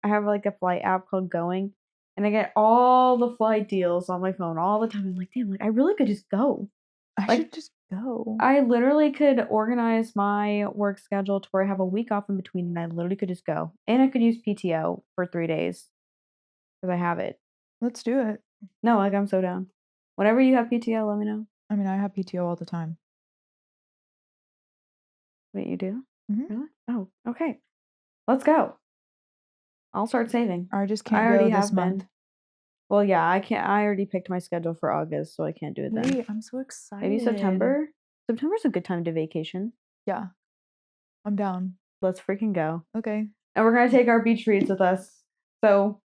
[SPEAKER 2] have like a flight app called Going, and I get all the flight deals on my phone all the time. I'm like, damn, like I really could just go.
[SPEAKER 1] I should just go.
[SPEAKER 2] I literally could organize my work schedule to where I have a week off in between, and I literally could just go. And I could use PTO for 3 days because I have it.
[SPEAKER 1] Let's do it.
[SPEAKER 2] No, like I'm so down. Whenever you have PTO, let me know.
[SPEAKER 1] I mean, I have PTO all the time.
[SPEAKER 2] Wait, you do?
[SPEAKER 1] Mm-hmm.
[SPEAKER 2] Really? Oh, okay. Let's go. I'll start saving.
[SPEAKER 1] I just can't go this month.
[SPEAKER 2] Well, yeah, I can't. I already picked my schedule for August, so I can't do it then.
[SPEAKER 1] Wait, I'm so excited.
[SPEAKER 2] Maybe September? September's a good time to vacation.
[SPEAKER 1] Yeah. I'm down.
[SPEAKER 2] Let's freaking go.
[SPEAKER 1] Okay.
[SPEAKER 2] And we're going to take our beach reads with us. So,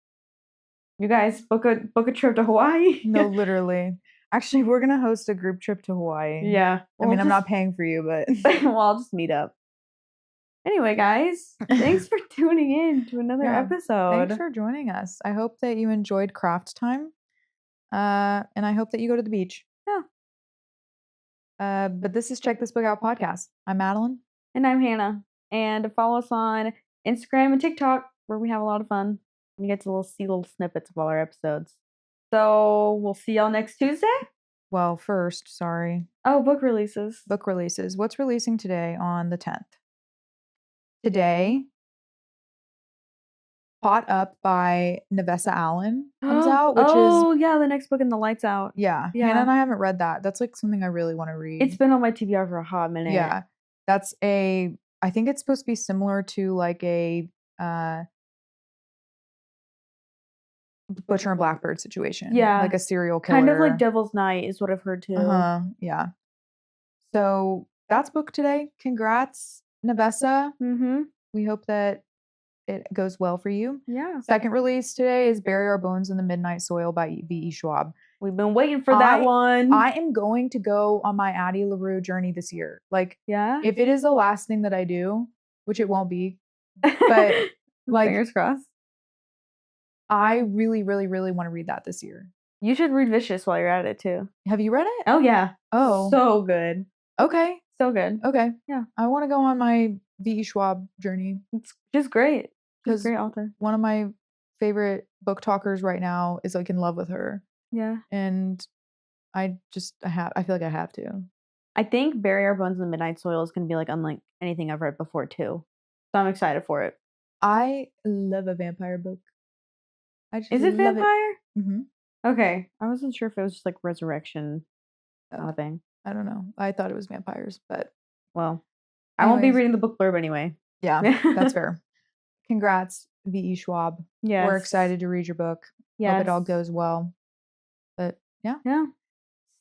[SPEAKER 2] you guys, book a trip to Hawaii.
[SPEAKER 1] No, literally. Actually, we're going to host a group trip to Hawaii.
[SPEAKER 2] Yeah.
[SPEAKER 1] I mean, I'm not paying for you, but...
[SPEAKER 2] well, I'll just meet up. Anyway, guys, thanks for tuning in to another episode.
[SPEAKER 1] Thanks for joining us. I hope that you enjoyed craft time. And I hope that you go to the beach.
[SPEAKER 2] Yeah.
[SPEAKER 1] But this is Check This Book Out podcast. I'm Madeline.
[SPEAKER 2] And I'm Hannah. And follow us on Instagram and TikTok, where we have a lot of fun. You get to see little snippets of all our episodes. So we'll see y'all next Tuesday.
[SPEAKER 1] Well, first, sorry.
[SPEAKER 2] Oh, book releases.
[SPEAKER 1] Book releases. What's releasing today on the 10th? Today, Caught Up by Nevessa Allen comes out, which is...
[SPEAKER 2] yeah, the next book in the Lights Out.
[SPEAKER 1] Yeah. Hannah and I haven't read that. That's like something I really want to read.
[SPEAKER 2] It's been on my TBR for a hot minute.
[SPEAKER 1] Yeah. That's I think it's supposed to be similar to like a Butcher and Blackbird situation.
[SPEAKER 2] Yeah.
[SPEAKER 1] Like a serial killer.
[SPEAKER 2] Kind of like Devil's Night is what I've heard too.
[SPEAKER 1] Yeah. So that's book today. Congrats, Nevessa.
[SPEAKER 2] Mm-hmm.
[SPEAKER 1] We hope that it goes well for you.
[SPEAKER 2] Yeah.
[SPEAKER 1] Second release today is Bury Our Bones in the Midnight Soil by V.E. Schwab.
[SPEAKER 2] We've been waiting for that one.
[SPEAKER 1] I am going to go on my Addie LaRue journey this year. Like,
[SPEAKER 2] yeah,
[SPEAKER 1] if it is the last thing that I do, which it won't be, but like,
[SPEAKER 2] fingers crossed.
[SPEAKER 1] I really, really, really want to read that this year.
[SPEAKER 2] You should read Vicious while you're at it too.
[SPEAKER 1] Have you read it?
[SPEAKER 2] Oh yeah.
[SPEAKER 1] Oh.
[SPEAKER 2] So good.
[SPEAKER 1] Okay.
[SPEAKER 2] So good.
[SPEAKER 1] Okay.
[SPEAKER 2] Yeah.
[SPEAKER 1] I want to go on my V.E. Schwab journey.
[SPEAKER 2] It's just great. She's a
[SPEAKER 1] 'Cause
[SPEAKER 2] great author.
[SPEAKER 1] one of my favorite book talkers right now is like in love with her.
[SPEAKER 2] Yeah.
[SPEAKER 1] And I feel like I have to.
[SPEAKER 2] I think Bury Our Bones in the Midnight Soil is going to be like unlike anything I've read before too. So I'm excited for it.
[SPEAKER 1] I love a vampire book. I just
[SPEAKER 2] Is it
[SPEAKER 1] love
[SPEAKER 2] vampire?
[SPEAKER 1] Mm-hmm.
[SPEAKER 2] Okay. I wasn't sure if it was just like resurrection thing.
[SPEAKER 1] I don't know. I thought it was vampires, but
[SPEAKER 2] well, I won't be
[SPEAKER 1] anyways.
[SPEAKER 2] reading the book blurb anyway.
[SPEAKER 1] Yeah, that's fair. Congrats, V.E. Schwab.
[SPEAKER 2] Yes.
[SPEAKER 1] We're excited to read your book.
[SPEAKER 2] Yes.
[SPEAKER 1] Hope it all goes well. But yeah.
[SPEAKER 2] Yeah.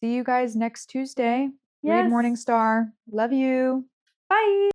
[SPEAKER 1] See you guys next Tuesday.
[SPEAKER 2] Yes.
[SPEAKER 1] Read Morning Star. Love you.
[SPEAKER 2] Bye.